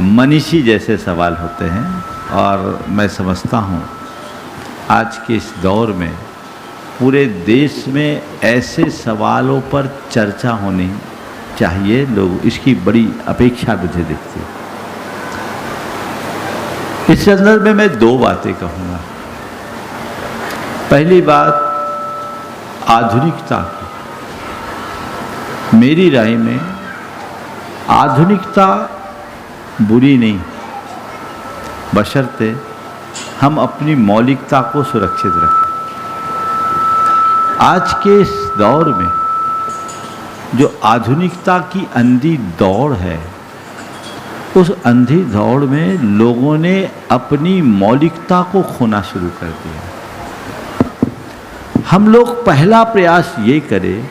मनीषी जैसे सवाल होते हैं, और मैं समझता हूँ आज के इस दौर में पूरे देश में ऐसे सवालों पर चर्चा होनी चाहिए, लोग इसकी बड़ी अपेक्षा मुझे दिखती है। इस संदर्भ में मैं 2 बातें कहूँगा। पहली बात आधुनिकता की। मेरी राय में आधुनिकता बुरी नहीं, बशर्ते हम अपनी मौलिकता को सुरक्षित रखें। आज के इस दौर में जो आधुनिकता की अंधी दौड़ है, उस अंधी दौड़ में लोगों ने अपनी मौलिकता को खोना शुरू कर दिया। हम लोग पहला प्रयास ये करें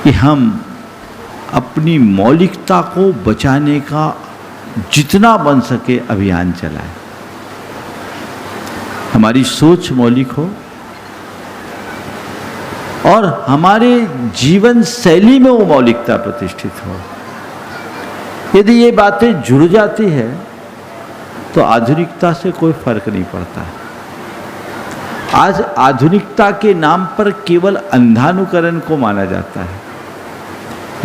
कि हम अपनी मौलिकता को बचाने का जितना बन सके अभियान चलाएं। हमारी सोच मौलिक हो और हमारे जीवन शैली में वो मौलिकता प्रतिष्ठित हो। यदि ये बातें जुड़ जाती है तो आधुनिकता से कोई फर्क नहीं पड़ता है। आज आधुनिकता के नाम पर केवल अंधानुकरण को माना जाता है,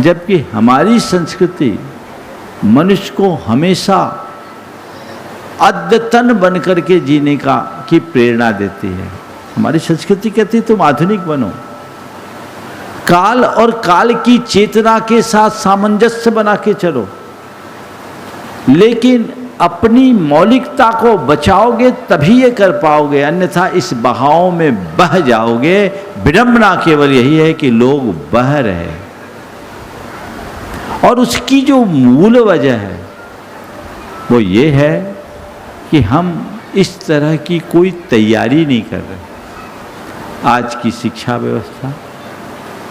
जबकि हमारी संस्कृति मनुष्य को हमेशा अद्यतन बन करके जीने की प्रेरणा देती है। हमारी संस्कृति कहती है तुम आधुनिक बनो, काल और काल की चेतना के साथ सामंजस्य बना के चलो, लेकिन अपनी मौलिकता को बचाओगे तभी ये कर पाओगे, अन्यथा इस बहाव में बह जाओगे। विडंबना केवल यही है कि लोग बह रहे हैं, और उसकी जो मूल वजह है वो ये है कि हम इस तरह की कोई तैयारी नहीं कर रहे। आज की शिक्षा व्यवस्था,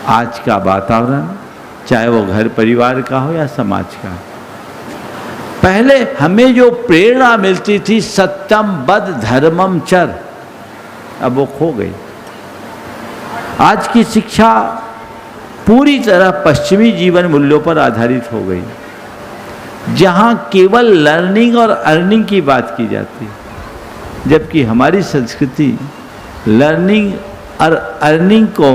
आज का वातावरण, चाहे वो घर परिवार का हो या समाज का, पहले हमें जो प्रेरणा मिलती थी सत्यम बद धर्मम चर, अब वो खो गई। आज की शिक्षा पूरी तरह पश्चिमी जीवन मूल्यों पर आधारित हो गई, जहाँ केवल लर्निंग और अर्निंग की बात की जाती, जबकि हमारी संस्कृति लर्निंग और अर्निंग को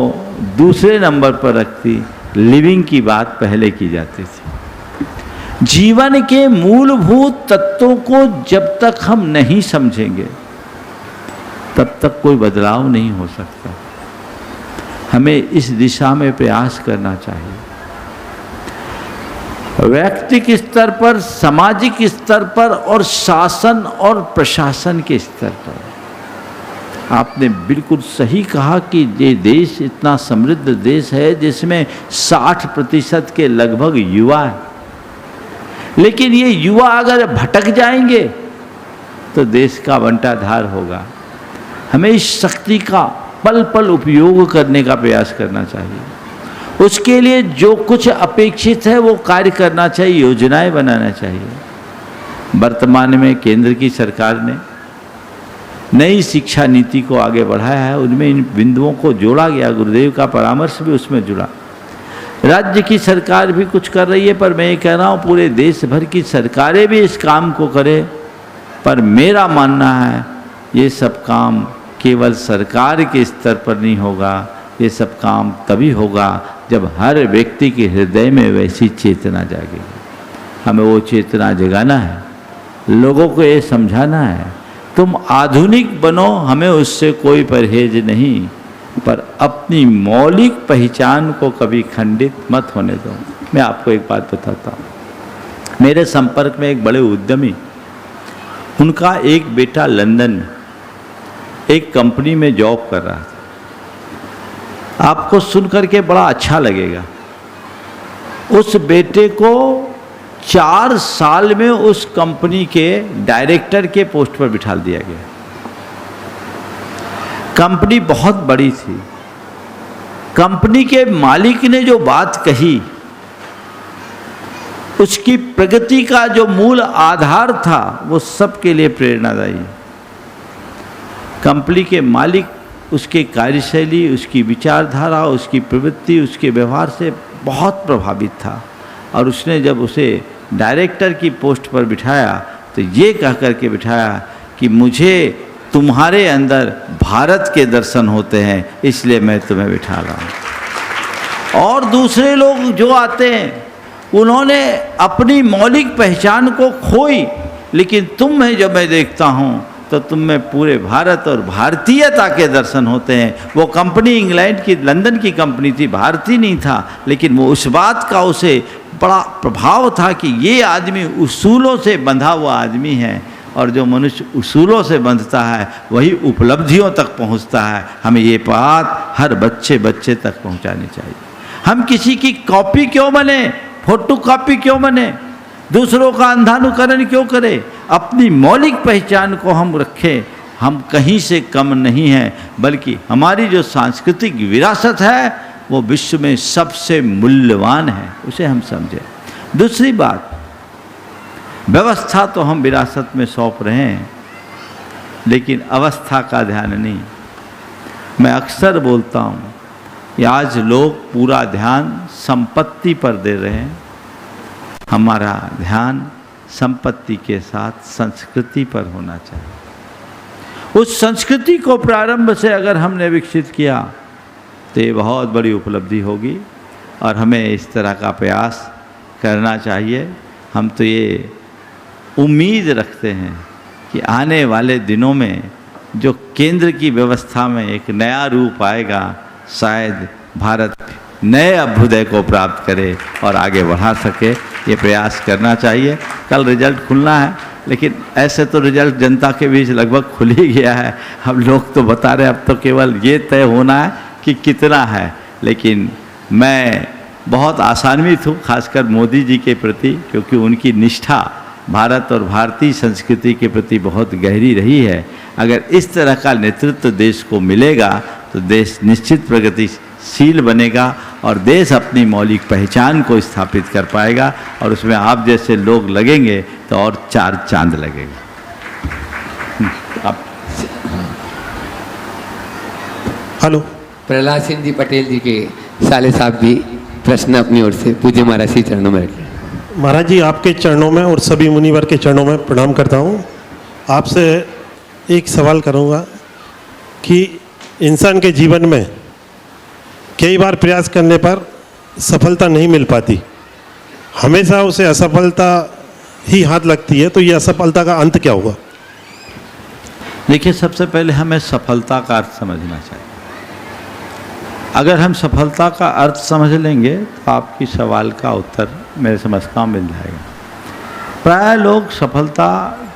दूसरे नंबर पर रखती, लिविंग की बात पहले की जाती थी। जीवन के मूलभूत तत्वों को जब तक हम नहीं समझेंगे तब तक कोई बदलाव नहीं हो सकता। हमें इस दिशा में प्रयास करना चाहिए, व्यक्तिगत स्तर पर, सामाजिक स्तर पर और शासन और प्रशासन के स्तर पर। आपने बिल्कुल सही कहा कि ये देश इतना समृद्ध देश है जिसमें 60% के लगभग युवा है, लेकिन ये युवा अगर भटक जाएंगे तो देश का बंटाधार होगा। हमें इस शक्ति का पल पल उपयोग करने का प्रयास करना चाहिए। उसके लिए जो कुछ अपेक्षित है वो कार्य करना चाहिए, योजनाएं बनाना चाहिए। वर्तमान में केंद्र की सरकार ने नई शिक्षा नीति को आगे बढ़ाया है, उनमें इन बिंदुओं को जोड़ा गया, गुरुदेव का परामर्श भी उसमें जुड़ा। राज्य की सरकार भी कुछ कर रही है, पर मैं ये कह रहा हूँ पूरे देश भर की सरकारें भी इस काम को करें। पर मेरा मानना है ये सब काम केवल सरकार के स्तर पर नहीं होगा, ये सब काम तभी होगा जब हर व्यक्ति के हृदय में वैसी चेतना जागेगी। हमें वो चेतना जगाना है, लोगों को ये समझाना है तुम आधुनिक बनो, हमें उससे कोई परहेज नहीं, पर अपनी मौलिक पहचान को कभी खंडित मत होने दो। मैं आपको एक बात बताता हूँ। मेरे संपर्क में एक बड़े उद्यमी, उनका एक बेटा लंदन में एक कंपनी में जॉब कर रहा था। आपको सुनकर के बड़ा अच्छा लगेगा। उस बेटे को 4 साल में उस कंपनी के डायरेक्टर के पोस्ट पर बिठा दिया गया। कंपनी बहुत बड़ी थी। कंपनी के मालिक ने जो बात कही, उसकी प्रगति का जो मूल आधार था, वो सबके लिए प्रेरणादायी। कंपनी के मालिक उसके कार्यशैली, उसकी विचारधारा, उसकी प्रवृत्ति, उसके व्यवहार से बहुत प्रभावित था और उसने जब उसे डायरेक्टर की पोस्ट पर बिठाया तो ये कह कर के बिठाया कि मुझे तुम्हारे अंदर भारत के दर्शन होते हैं, इसलिए मैं तुम्हें बिठा रहा हूँ। और दूसरे लोग जो आते हैं उन्होंने अपनी मौलिक पहचान को खोई, लेकिन तुम में जब मैं देखता हूँ तो तुम में पूरे भारत और भारतीयता के दर्शन होते हैं। वो कंपनी इंग्लैंड की, लंदन की कंपनी थी, भारतीय नहीं था, लेकिन वो उस बात का उसे बड़ा प्रभाव था कि ये आदमी उसूलों से बंधा हुआ आदमी है, और जो मनुष्य उसूलों से बंधता है वही उपलब्धियों तक पहुंचता है। हमें ये बात हर बच्चे तक पहुंचानी चाहिए। हम किसी की कॉपी क्यों बने, फोटो कॉपी क्यों बने, दूसरों का अंधानुकरण क्यों करें? अपनी मौलिक पहचान को हम रखें। हम कहीं से कम नहीं हैं, बल्कि हमारी जो सांस्कृतिक विरासत है वो विश्व में सबसे मूल्यवान है, उसे हम समझें। दूसरी बात, व्यवस्था तो हम विरासत में सौंप रहे हैं, लेकिन अवस्था का ध्यान नहीं। मैं अक्सर बोलता हूँ कि आज लोग पूरा ध्यान संपत्ति पर दे रहे हैं। हमारा ध्यान संपत्ति के साथ संस्कृति पर होना चाहिए। उस संस्कृति को प्रारंभ से अगर हमने विकसित किया तो ये बहुत बड़ी उपलब्धि होगी, और हमें इस तरह का प्रयास करना चाहिए। हम तो ये उम्मीद रखते हैं कि आने वाले दिनों में जो केंद्र की व्यवस्था में एक नया रूप आएगा, शायद भारत नए अभ्युदय को प्राप्त करे और आगे बढ़ा सके। ये प्रयास करना चाहिए। कल रिजल्ट खुलना है, लेकिन ऐसे तो रिजल्ट जनता के बीच लगभग खुल ही गया है। हम लोग तो बता रहे हैं, अब तो केवल ये तय होना है कि कितना है। लेकिन मैं बहुत आशान्वित हूँ, खासकर मोदी जी के प्रति, क्योंकि उनकी निष्ठा भारत और भारतीय संस्कृति के प्रति बहुत गहरी रही है। अगर इस तरह का नेतृत्व देश को मिलेगा तो देश निश्चित प्रगतिशील बनेगा और देश अपनी मौलिक पहचान को स्थापित कर पाएगा, और उसमें आप जैसे लोग लगेंगे तो और 4 चांद लगेगा। आप हेलो, प्रहलाद सिंह जी पटेल जी के साले साहब भी प्रश्न अपनी ओर से पूज्य महाराज के चरणों में रखें। महाराज जी, आपके चरणों में और सभी मुनिवर के चरणों में प्रणाम करता हूँ। आपसे एक सवाल करूँगा कि इंसान के जीवन में कई बार प्रयास करने पर सफलता नहीं मिल पाती, हमेशा उसे असफलता ही हाथ लगती है, तो ये असफलता का अंत क्या होगा? देखिए, सबसे पहले हमें सफलता का अर्थ समझना चाहिए। अगर हम सफलता का अर्थ समझ लेंगे तो आपकी सवाल का उत्तर मेरे समझ का मिल जाएगा। प्राय लोग सफलता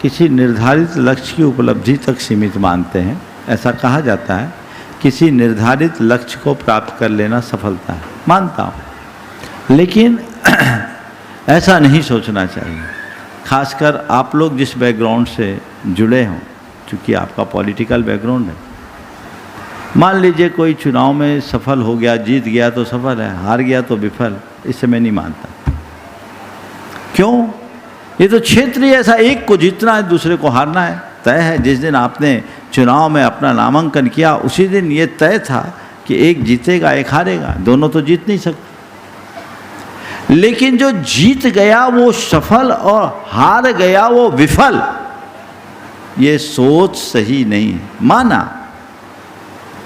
किसी निर्धारित लक्ष्य की उपलब्धि तक सीमित मानते हैं। ऐसा कहा जाता है किसी निर्धारित लक्ष्य को प्राप्त कर लेना सफलता है, मानता हूँ, लेकिन ऐसा नहीं सोचना चाहिए। खासकर आप लोग जिस बैकग्राउंड से जुड़े हों, चूँकि आपका पॉलिटिकल बैकग्राउंड है। मान लीजिए कोई चुनाव में सफल हो गया, जीत गया तो सफल है, हार गया तो विफल, इससे मैं नहीं मानता। क्यों? ये तो क्षेत्र ही ऐसा, एक को जीतना है, दूसरे को हारना है, तय है। जिस दिन आपने चुनाव में अपना नामांकन किया उसी दिन ये तय था कि एक जीतेगा एक हारेगा, दोनों तो जीत नहीं सकते। लेकिन जो जीत गया वो सफल और हार गया वो विफल, ये सोच सही नहीं है। माना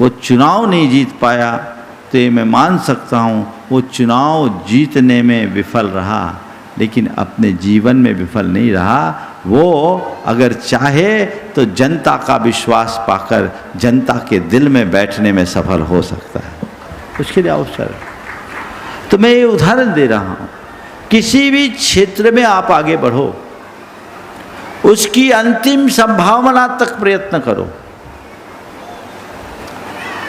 वो चुनाव नहीं जीत पाया तो ये मैं मान सकता हूँ वो चुनाव जीतने में विफल रहा, लेकिन अपने जीवन में विफल नहीं रहा। वो अगर चाहे तो जनता का विश्वास पाकर जनता के दिल में बैठने में सफल हो सकता है। उसके लिए अवसर। तो मैं ये उदाहरण दे रहा हूँ किसी भी क्षेत्र में आप आगे बढ़ो, उसकी अंतिम संभावना तक प्रयत्न करो,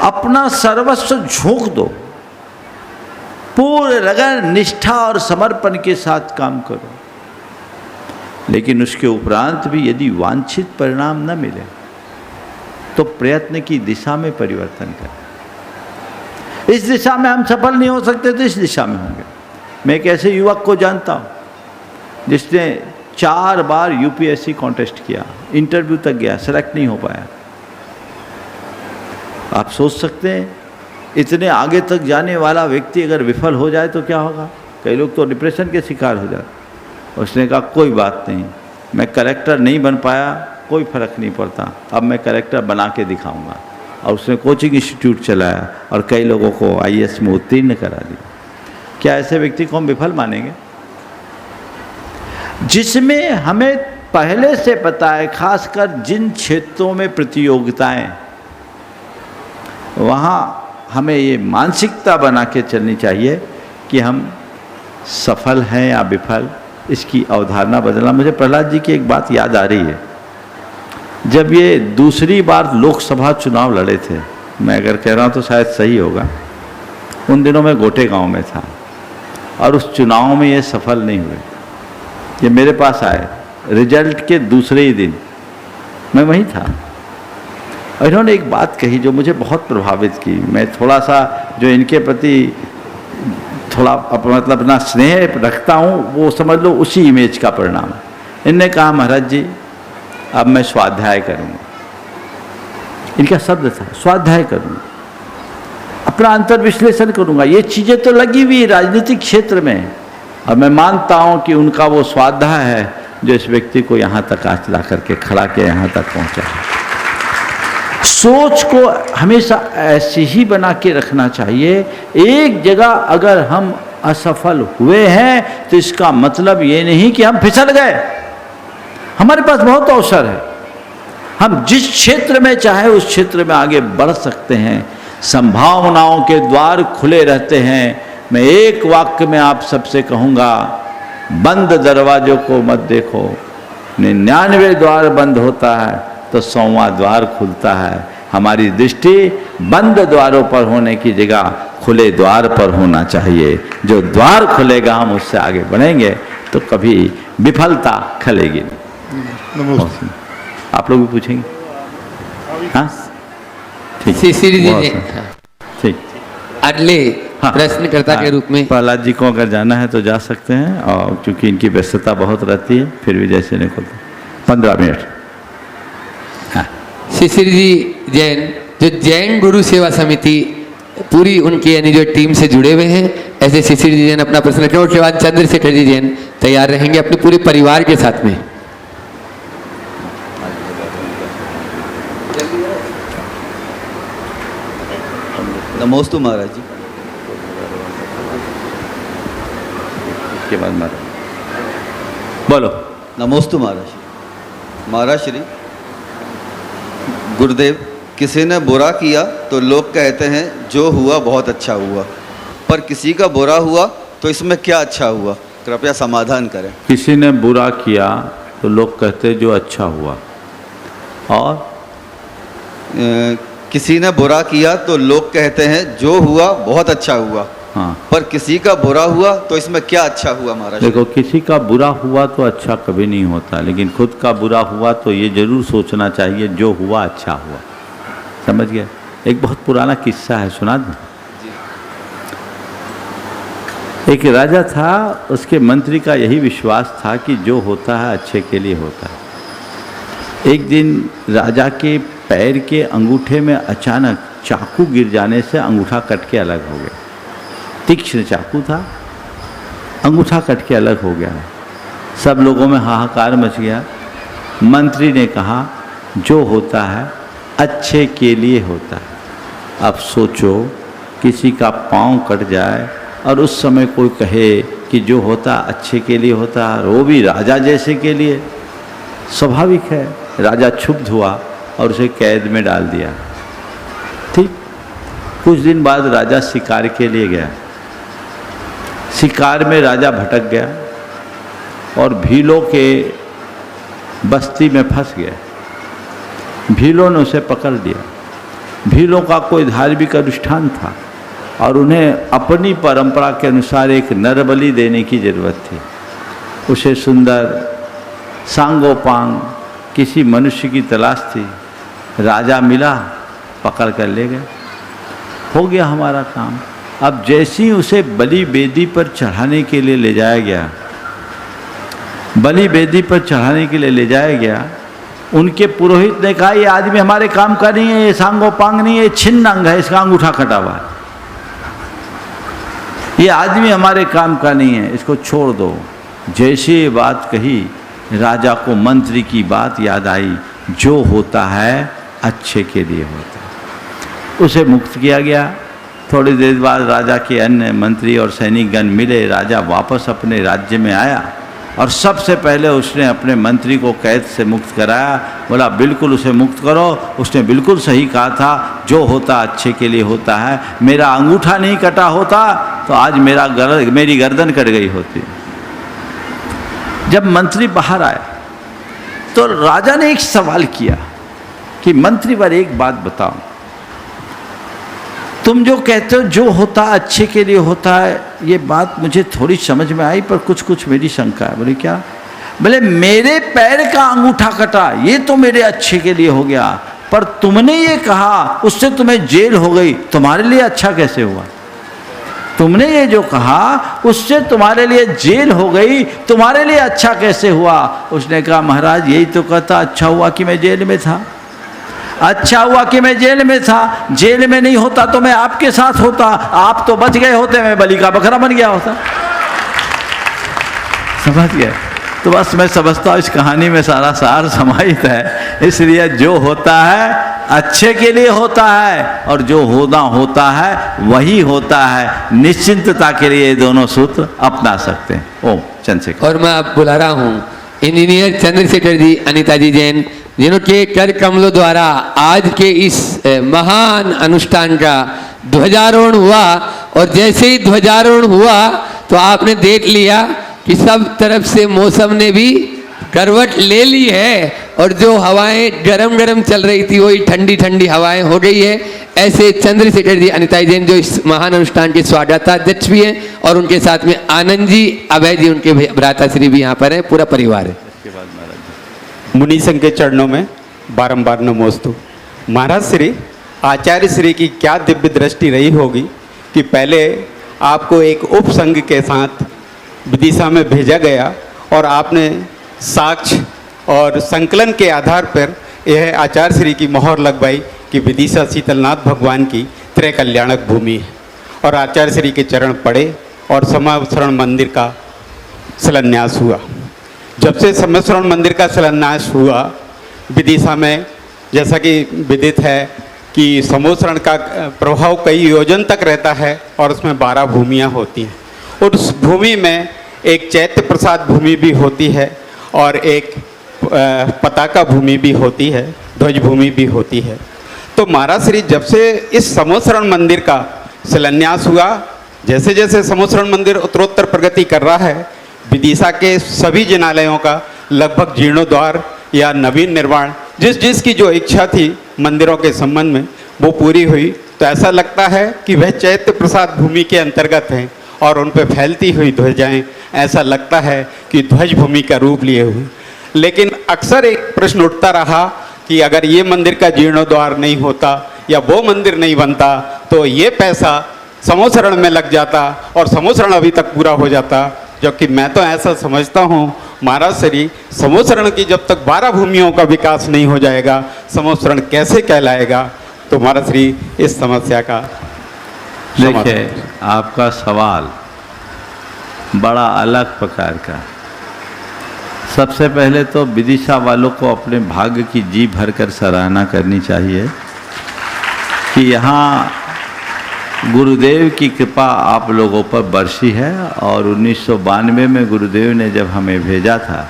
अपना सर्वस्व झोंक दो, पूर्ण लगन, निष्ठा और समर्पण के साथ काम करो। लेकिन उसके उपरांत भी यदि वांछित परिणाम न मिले तो प्रयत्न की दिशा में परिवर्तन करें। इस दिशा में हम सफल नहीं हो सकते तो इस दिशा में होंगे। मैं एक ऐसे युवक को जानता हूँ जिसने 4 बार यूपीएससी कॉन्टेस्ट किया, इंटरव्यू तक गया, सेलेक्ट नहीं हो पाया। आप सोच सकते हैं इतने आगे तक जाने वाला व्यक्ति अगर विफल हो जाए तो क्या होगा। कई लोग तो डिप्रेशन के शिकार हो जाते। उसने कहा कोई बात नहीं, मैं कलेक्टर नहीं बन पाया, कोई फर्क नहीं पड़ता, अब मैं कलेक्टर बना के दिखाऊंगा। और उसने कोचिंग इंस्टीट्यूट चलाया और कई लोगों को आईएएस में उत्तीर्ण करा दिया। क्या ऐसे व्यक्ति को हम विफल मानेंगे? जिसमें हमें पहले से पता है, खासकर जिन क्षेत्रों में प्रतियोगिताएं, वहाँ हमें ये मानसिकता बना के चलनी चाहिए कि हम सफल हैं या विफल, इसकी अवधारणा बदलना। मुझे प्रहलाद जी की एक बात याद आ रही है। जब ये दूसरी बार लोकसभा चुनाव लड़े थे, मैं अगर कह रहा हूँ तो शायद सही होगा, उन दिनों मैं गोटे गांव में था और उस चुनाव में ये सफल नहीं हुए। ये मेरे पास आए रिजल्ट के दूसरे ही दिन, मैं वहीं था और इन्होंने एक बात कही जो मुझे बहुत प्रभावित की। मैं थोड़ा सा जो इनके प्रति थोड़ा मतलब अपना स्नेह रखता हूँ, वो समझ लो उसी इमेज का परिणाम। इनने कहा महाराज जी अब मैं स्वाध्याय करूँगा। इनका शब्द था स्वाध्याय करूँगा, अपना अंतर्विश्लेषण करूँगा। ये चीज़ें तो लगी हुई राजनीतिक क्षेत्र में और मैं मानता हूँ कि उनका वो स्वाध्याय है जो इस व्यक्ति को यहाँ तक आज ला करके खड़ा के यहाँ तक पहुँचा है। सोच को हमेशा ऐसे ही बना के रखना चाहिए। एक जगह अगर हम असफल हुए हैं तो इसका मतलब ये नहीं कि हम फिसल गए। हमारे पास बहुत अवसर है, हम जिस क्षेत्र में चाहे उस क्षेत्र में आगे बढ़ सकते हैं। संभावनाओं के द्वार खुले रहते हैं। मैं एक वाक्य में आप सबसे कहूँगा, बंद दरवाजों को मत देखो। 99 द्वार बंद होता है तो 100वां द्वार खुलता है। हमारी दृष्टि बंद द्वारों पर होने की जगह खुले द्वार पर होना चाहिए। जो द्वार खुलेगा हम उससे आगे बढ़ेंगे तो कभी विफलता खलेगी नहीं। आप लोग भी पूछेंगे? हाँ ठीक, शिशिर जी ने ठीक। अगले प्रश्नकर्ता के रूप में प्रहलाद जी को अगर जाना है तो जा सकते हैं, और क्योंकि इनकी व्यस्तता बहुत रहती है फिर भी जैसे निकलते 15 मिनट। शिशिर जी जैन, जो जैन गुरु सेवा समिति पूरी उनकी यानी जो टीम से जुड़े हुए हैं, ऐसे शिशिर जी जैन अपना प्रश्न रखें। उसके बाद चंद्रशेखर जी जैन तैयार रहेंगे अपने पूरे परिवार के साथ में। नमोस्तु महाराज जी। इसके बाद महाराज बोलो। नमोस्तु महाराज श्री। महाराज श्री, गुरुदेव, किसी ने बुरा किया तो लोग कहते हैं जो हुआ बहुत अच्छा हुआ, पर किसी का बुरा हुआ तो इसमें क्या अच्छा हुआ? कृपया समाधान करें। किसी ने बुरा किया तो लोग कहते जो अच्छा हुआ, और किसी ने बुरा किया तो लोग कहते हैं जो हुआ बहुत अच्छा हुआ, हाँ, पर किसी का बुरा हुआ तो इसमें क्या अच्छा हुआ? महाराज देखो, किसी का बुरा हुआ तो अच्छा कभी नहीं होता, लेकिन खुद का बुरा हुआ तो ये जरूर सोचना चाहिए जो हुआ अच्छा हुआ। समझ गए? एक बहुत पुराना किस्सा है, सुना दूं? एक राजा था, उसके मंत्री का यही विश्वास था कि जो होता है अच्छे के लिए होता है। एक दिन राजा के पैर के अंगूठे में अचानक चाकू गिर जाने से अंगूठा कट के अलग हो गया। तीक्ष्ण चाकू था, अंगूठा कट के अलग हो गया। सब लोगों में हाहाकार मच गया। मंत्री ने कहा जो होता है अच्छे के लिए होता है। अब सोचो, किसी का पाँव कट जाए और उस समय कोई कहे कि जो होता अच्छे के लिए होता है, वो भी राजा जैसे के लिए। स्वाभाविक है, राजा क्षुब्ध हुआ और उसे कैद में डाल दिया। ठीक, कुछ दिन बाद राजा शिकार के लिए गया। शिकार में राजा भटक गया और भीलों के बस्ती में फंस गया। भीलों ने उसे पकड़ लिया। भीलों का कोई धार्मिक अनुष्ठान था और उन्हें अपनी परंपरा के अनुसार एक नर बलि देने की ज़रूरत थी। उसे सुंदर सांगोपांग किसी मनुष्य की तलाश थी। राजा मिला, पकड़ कर ले गए। हो गया हमारा काम। अब जैसे ही उसे बलि वेदी पर चढ़ाने के लिए ले जाया गया, बलि वेदी पर चढ़ाने के लिए ले जाया गया, उनके पुरोहित ने कहा ये आदमी हमारे काम का नहीं है, ये सांगोपांग नहीं है, ये छिन्न अंग है, इसका अंगूठा कटा हुआ है, ये आदमी हमारे काम का नहीं है, इसको छोड़ दो। जैसे ये बात कही, राजा को मंत्री की बात याद आई, जो होता है अच्छे के लिए होता है। उसे मुक्त किया गया। थोड़ी देर बाद राजा के अन्य मंत्री और सैनिकगण मिले। राजा वापस अपने राज्य में आया और सबसे पहले उसने अपने मंत्री को कैद से मुक्त कराया। बोला बिल्कुल उसे मुक्त करो। उसने बिल्कुल सही कहा था, जो होता अच्छे के लिए होता है। मेरा अंगूठा नहीं कटा होता तो आज मेरी गर्दन कट गई होती। जब मंत्री बाहर आया तो राजा ने एक सवाल किया कि मंत्री पर एक बात बताओ, तुम जो कहते हो जो होता अच्छे के लिए होता है, ये बात मुझे थोड़ी समझ में आई पर कुछ कुछ मेरी शंका है। बोले क्या? बोले मेरे पैर का अंगूठा कटा, ये तो मेरे अच्छे के लिए हो गया, पर तुमने ये कहा उससे तुम्हें जेल हो गई, तुम्हारे लिए अच्छा कैसे हुआ? तुमने ये जो कहा उससे तुम्हारे लिए जेल हो गई, तुम्हारे लिए अच्छा कैसे हुआ? उसने कहा महाराज यही तो कहता, अच्छा हुआ कि मैं जेल में था, अच्छा हुआ कि मैं जेल में था। जेल में नहीं होता तो मैं आपके साथ होता, आप तो बच गए होते, मैं बलि का बकरा बन गया होता। समझ गए? तो बस मैं समझता हूँ इस कहानी में सारा सार समाहित है। इसलिए जो होता है अच्छे के लिए होता है और जो होना होता है वही होता है। निश्चिंतता के लिए ये दोनों सूत्र अपना सकते हैं। ओम चंद्रशेखर। और मैं अब बुला रहा हूँ इंजीनियर चंद्रशेखर जी, अनिता जी जैन, जिनके कर कमलों द्वारा आज के इस महान अनुष्ठान का ध्वजारोहण हुआ। और जैसे ही ध्वजारोहण हुआ तो आपने देख लिया कि सब तरफ से मौसम ने भी करवट ले ली है और जो हवाएं गरम गरम चल रही थी वही ठंडी ठंडी हवाएं हो गई है। ऐसे चंद्रशेखर जी, अनिता जैन जो इस महान अनुष्ठान के स्वागताध्यक्ष भी हैं और उनके साथ में आनंद जी, अभय जी, उनके भ्राताश्री भी यहाँ पर है, पूरा परिवार है। मुनि संघ के चरणों में बारंबार नमोस्तु। महाराज श्री आचार्य श्री की क्या दिव्य दृष्टि रही होगी कि पहले आपको एक उपसंघ के साथ विदिशा में भेजा गया और आपने साक्ष्य और संकलन के आधार पर यह आचार्य श्री की मोहर लगवाई कि विदिशा शीतलनाथ भगवान की त्रय कल्याणक भूमि है। और आचार्य श्री के चरण पड़े और समस्वरण मंदिर का शिलान्यास हुआ। जब से समस्वरण मंदिर का शिलान्यास हुआ विदिशा में, जैसा कि विदित है कि समोसरण का प्रभाव कई योजन तक रहता है और उसमें 12 भूमियाँ होती हैं। और उस भूमि में एक चैत्य प्रसाद भूमि भी होती है और एक पताका भूमि भी होती है, ध्वज भूमि भी होती है। तो महाराज श्री जब से इस समोसरण मंदिर का शिलान्यास हुआ, जैसे जैसे समोसरण मंदिर उत्तरोत्तर प्रगति कर रहा है, विदिशा के सभी जिनालयों का लगभग जीर्णोद्धार या नवीन निर्माण, जिसकी जो इच्छा थी मंदिरों के संबंध में वो पूरी हुई। तो ऐसा लगता है कि वह चैत्य प्रसाद भूमि के अंतर्गत हैं और उन पर फैलती हुई ध्वजाएं ऐसा लगता है कि ध्वज भूमि का रूप लिए हुए। लेकिन अक्सर एक प्रश्न उठता रहा कि अगर ये मंदिर का जीर्णोद्धार नहीं होता या वो मंदिर नहीं बनता तो ये पैसा समोसरण में लग जाता और समोसरण अभी तक पूरा हो जाता। जबकि मैं तो ऐसा समझता हूँ महाराज श्री, समोसरण की जब तक 12 भूमियों का विकास नहीं हो जाएगा समोसरण कैसे कहलाएगा? तो महाराज श्री इस समस्या का देखिए, आपका सवाल बड़ा अलग प्रकार का। सबसे पहले तो विदिशा वालों को अपने भाग्य की जी भरकर सराहना करनी चाहिए कि यहाँ गुरुदेव की कृपा आप लोगों पर बरसी है। और 1992 में गुरुदेव ने जब हमें भेजा था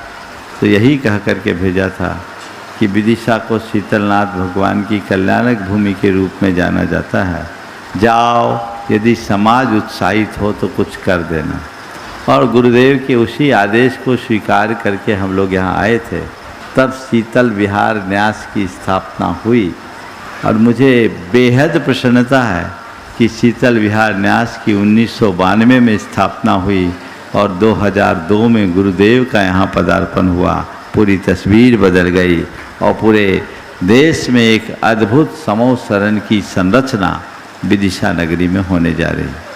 तो यही कह कर के भेजा था कि विदिशा को शीतलनाथ भगवान की कल्याणक भूमि के रूप में जाना जाता है। जाओ यदि समाज उत्साहित हो तो कुछ कर देना। और गुरुदेव के उसी आदेश को स्वीकार करके हम लोग यहाँ आए थे। तब शीतल विहार न्यास की स्थापना हुई और मुझे बेहद प्रसन्नता है कि शीतल विहार न्यास की 1992 में स्थापना हुई और 2002 में गुरुदेव का यहाँ पदार्पण हुआ। पूरी तस्वीर बदल गई और पूरे देश में एक अद्भुत समूह शरण की संरचना विदिशा नगरी में होने जा रही है।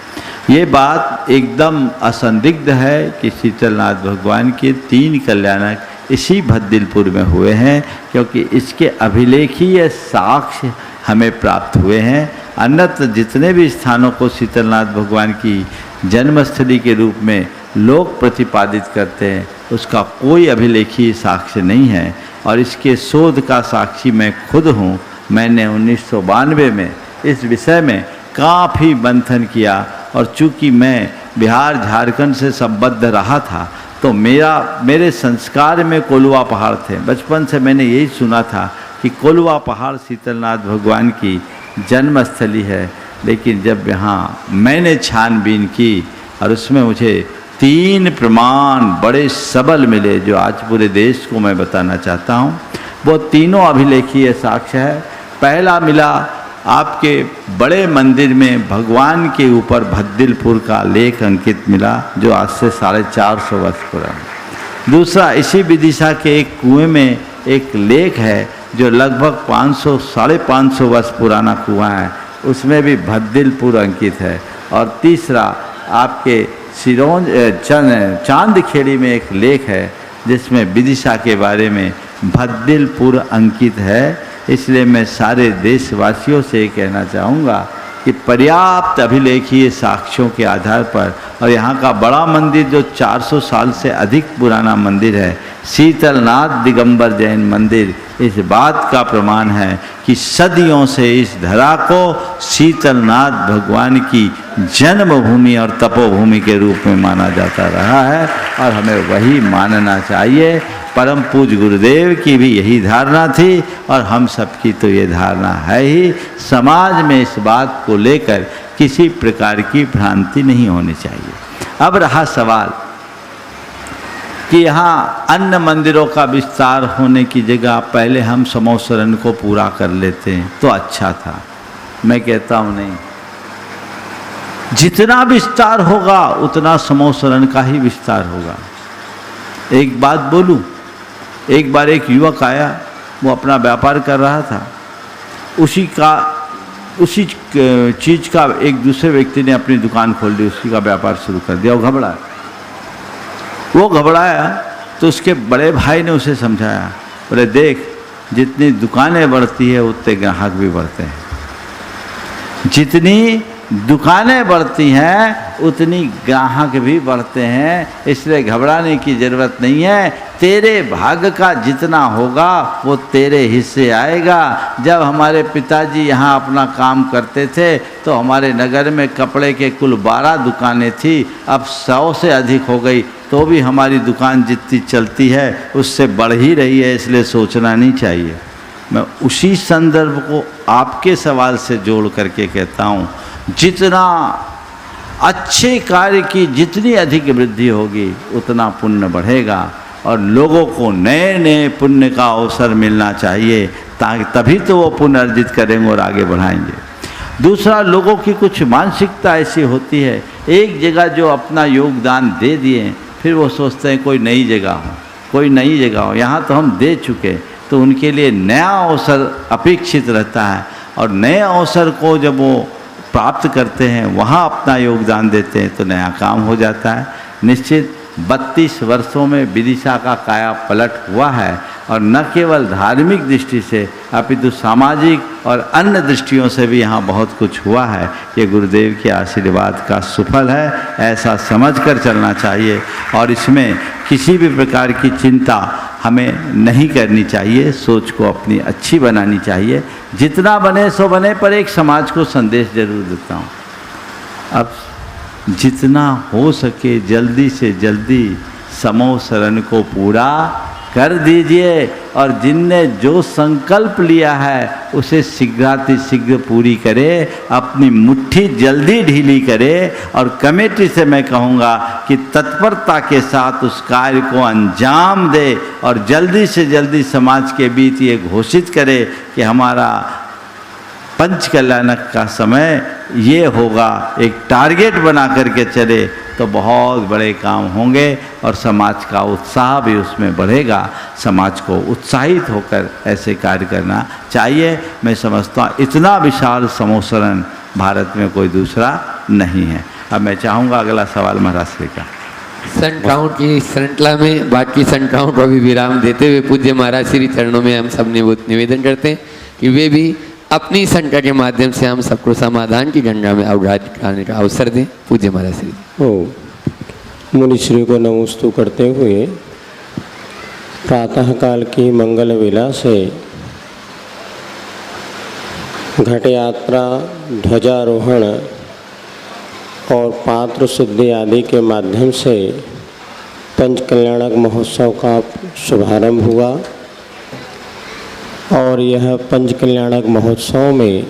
ये बात एकदम असंदिग्ध है कि शीतलनाथ भगवान के 3 कल्याणक इसी भद्दिलपुर में हुए हैं, क्योंकि इसके अभिलेखीय साक्ष्य हमें प्राप्त हुए हैं। अन्यत्र जितने भी स्थानों को शीतलनाथ भगवान की जन्मस्थली के रूप में लोग प्रतिपादित करते हैं, उसका कोई अभिलेखीय साक्ष्य नहीं है। और इसके शोध का साक्षी मैं खुद हूँ। मैंने 1992 में इस विषय में काफ़ी मंथन किया और चूँकि मैं बिहार झारखंड से संबद्ध रहा था तो मेरे संस्कार में कोलवा पहाड़ थे। बचपन से मैंने यही सुना था कि कोलवा पहाड़ शीतलनाथ भगवान की जन्मस्थली है। लेकिन जब यहाँ मैंने छानबीन की और उसमें मुझे 3 प्रमाण बड़े सबल मिले जो आज पूरे देश को मैं बताना चाहता हूँ। वो तीनों अभिलेखीय साक्ष्य है। पहला मिला आपके बड़े मंदिर में भगवान के ऊपर भद्दिलपुर का लेख अंकित मिला जो आज से 450 वर्ष पुराना। दूसरा इसी विदिशा के एक कुएं में एक लेख है जो लगभग 500-550 वर्ष पुराना कुआं है, उसमें भी भद्दिलपुर अंकित है। और तीसरा आपके सिरोंज चांदखेड़ी में एक लेख है जिसमें विदिशा के बारे में भद्दिलपुर अंकित है। इसलिए मैं सारे देशवासियों से ये कहना चाहूँगा कि पर्याप्त अभिलेखीय साक्ष्यों के आधार पर, और यहाँ का बड़ा मंदिर जो 400 साल से अधिक पुराना मंदिर है, शीतलनाथ दिगंबर जैन मंदिर, इस बात का प्रमाण है कि सदियों से इस धरा को शीतलनाथ भगवान की जन्मभूमि और तपोभूमि के रूप में माना जाता रहा है और हमें वही मानना चाहिए। परम पूज्य गुरुदेव की भी यही धारणा थी और हम सबकी तो ये धारणा है ही। समाज में इस बात को लेकर किसी प्रकार की भ्रांति नहीं होनी चाहिए। अब रहा सवाल कि यहाँ अन्य मंदिरों का विस्तार होने की जगह पहले हम समोसरन को पूरा कर लेते हैं तो अच्छा था। मैं कहता हूँ नहीं, जितना विस्तार होगा उतना समोसरन का ही विस्तार होगा। एक बात बोलूं, एक बार एक युवक आया, वो अपना व्यापार कर रहा था, उसी चीज़ का एक दूसरे व्यक्ति ने अपनी दुकान खोल दी, उसी का व्यापार शुरू कर दिया। वो घबराया तो उसके बड़े भाई ने उसे समझाया, बोले देख जितनी दुकानें बढ़ती है उतने ग्राहक भी बढ़ते हैं, जितनी दुकानें बढ़ती हैं उतनी ग्राहक भी बढ़ते हैं, इसलिए घबराने की ज़रूरत नहीं है। तेरे भाग्य का जितना होगा वो तेरे हिस्से आएगा। जब हमारे पिताजी यहाँ अपना काम करते थे तो हमारे नगर में कपड़े के कुल 12 दुकानें थी, अब 100 से अधिक हो गई, तो भी हमारी दुकान जितनी चलती है उससे बढ़ ही रही है, इसलिए सोचना नहीं चाहिए। मैं उसी संदर्भ को आपके सवाल से जोड़ करके कहता हूँ, जितना अच्छे कार्य की जितनी अधिक वृद्धि होगी उतना पुण्य बढ़ेगा और लोगों को नए नए पुण्य का अवसर मिलना चाहिए, ताकि तभी तो वो पुण्य अर्जित करेंगे और आगे बढ़ाएंगे। दूसरा, लोगों की कुछ मानसिकता ऐसी होती है, एक जगह जो अपना योगदान दे दिए फिर वो सोचते हैं कोई नई जगह हो, कोई नई जगह हो, यहाँ तो हम दे चुके, तो उनके लिए नया अवसर अपेक्षित रहता है और नए अवसर को जब वो प्राप्त करते हैं वहाँ अपना योगदान देते हैं तो नया काम हो जाता है। निश्चित 32 वर्षों में विदिशा का काया पलट हुआ है और न केवल धार्मिक दृष्टि से अपितु सामाजिक और अन्य दृष्टियों से भी यहाँ बहुत कुछ हुआ है। ये गुरुदेव के आशीर्वाद का सुफल है, ऐसा समझकर चलना चाहिए और इसमें किसी भी प्रकार की चिंता हमें नहीं करनी चाहिए, सोच को अपनी अच्छी बनानी चाहिए। जितना बने सो बने, पर एक समाज को संदेश जरूर देता हूँ, अब जितना हो सके जल्दी से जल्दी समूह शरण को पूरा कर दीजिए, और जिनने जो संकल्प लिया है उसे शीघ्रातिशीघ्र पूरी करे, अपनी मुट्ठी जल्दी ढीली करे। और कमेटी से मैं कहूँगा कि तत्परता के साथ उस कार्य को अंजाम दे और जल्दी से जल्दी समाज के बीच ये घोषित करे कि हमारा पंच कल्याणक का समय ये होगा। एक टारगेट बना करके चले तो बहुत बड़े काम होंगे और समाज का उत्साह भी उसमें बढ़ेगा। समाज को उत्साहित होकर ऐसे कार्य करना चाहिए। मैं समझता हूँ इतना विशाल समोसरण भारत में कोई दूसरा नहीं है। अब मैं चाहूँगा अगला सवाल महाराज श्री का। संख्याओं की श्रृंखला में बाकी संख्याओं को भी विराम देते हुए पूज्य महाराज श्री चरणों में हम सब निवेदन करते हैं कि वे भी अपनी संख्या के माध्यम से हम सबको समाधान की गंगा में अवगाह करने का अवसर दें। पूज्य महाराज श्री मुनिश्री को नमस्तु करते हुए प्रातःकाल की मंगल वेला से घट यात्रा, ध्वजारोहण और पात्र शुद्धि आदि के माध्यम से पंच कल्याणक महोत्सव का शुभारंभ हुआ। और यह पंच कल्याणक महोत्सव में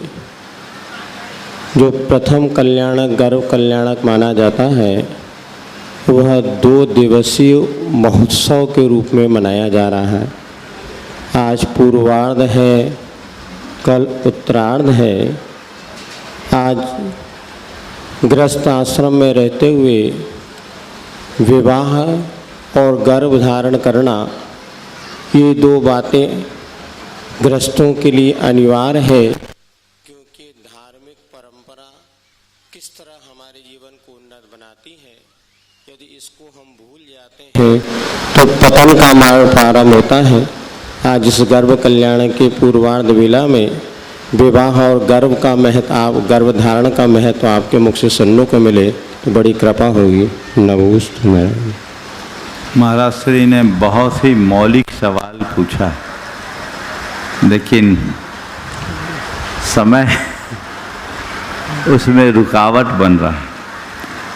जो प्रथम कल्याणक गर्व कल्याणक माना जाता है वह 2 दिवसीय महोत्सव के रूप में मनाया जा रहा है। आज पूर्वार्ध है, कल उत्तरार्ध है। आज गृहस्थ आश्रम में रहते हुए विवाह और गर्भ धारण करना, ये 2 बातें गृहस्थों के लिए अनिवार्य है, क्योंकि धार्मिक परंपरा किस तरह हमारे जीवन को उन्नत बनाती है। यदि इसको हम भूल जाते हैं तो पतन का मार्ग प्रारंभ होता है। आज इस गर्भ कल्याण के पूर्वार्ध वेला में विवाह और गर्भ का महत्व, आप गर्भ धारण का महत्व आपके मुख से सुनने को मिले तो बड़ी कृपा होगी। नमोस्तु। महाराज श्री ने बहुत ही मौलिक सवाल पूछा, लेकिन समय उसमें रुकावट बन रहा है।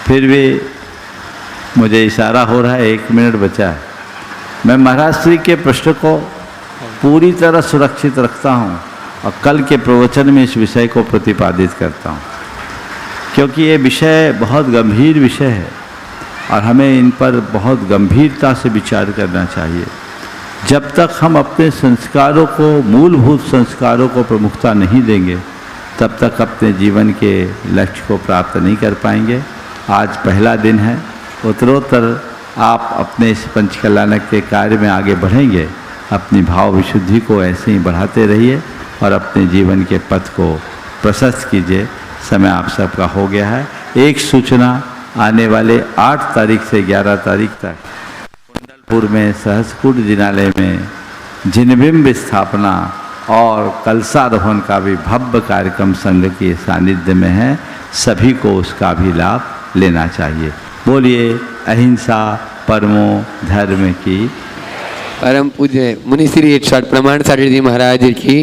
फिर भी मुझे इशारा हो रहा है, 1 मिनट बचा है। मैं महाराज श्री के प्रश्न को पूरी तरह सुरक्षित रखता हूँ और कल के प्रवचन में इस विषय को प्रतिपादित करता हूँ, क्योंकि ये विषय बहुत गंभीर विषय है और हमें इन पर बहुत गंभीरता से विचार करना चाहिए। जब तक हम अपने संस्कारों को, मूलभूत संस्कारों को प्रमुखता नहीं देंगे, तब तक अपने जीवन के लक्ष्य को प्राप्त नहीं कर पाएंगे। आज पहला दिन है, उत्तरोत्तर आप अपने इस पंच कल्याणक के कार्य में आगे बढ़ेंगे। अपनी भाव विशुद्धि को ऐसे ही बढ़ाते रहिए और अपने जीवन के पथ को प्रशस्त कीजिए। समय आप सबका हो गया है। एक सूचना, आने वाले 8 तारीख से 11 तारीख तक कुंडलपुर में सहस्रकुंड जिनालय में जिनबिंब स्थापना और कलशारोहण का भी भव्य कार्यक्रम संघ के सानिध्य में है। सभी को उसका भी लाभ लेना चाहिए। बोलिए अहिंसा परमो धर्म की। परम पूज्य मुनि श्री 108 प्रमाण सागर जी महाराज की।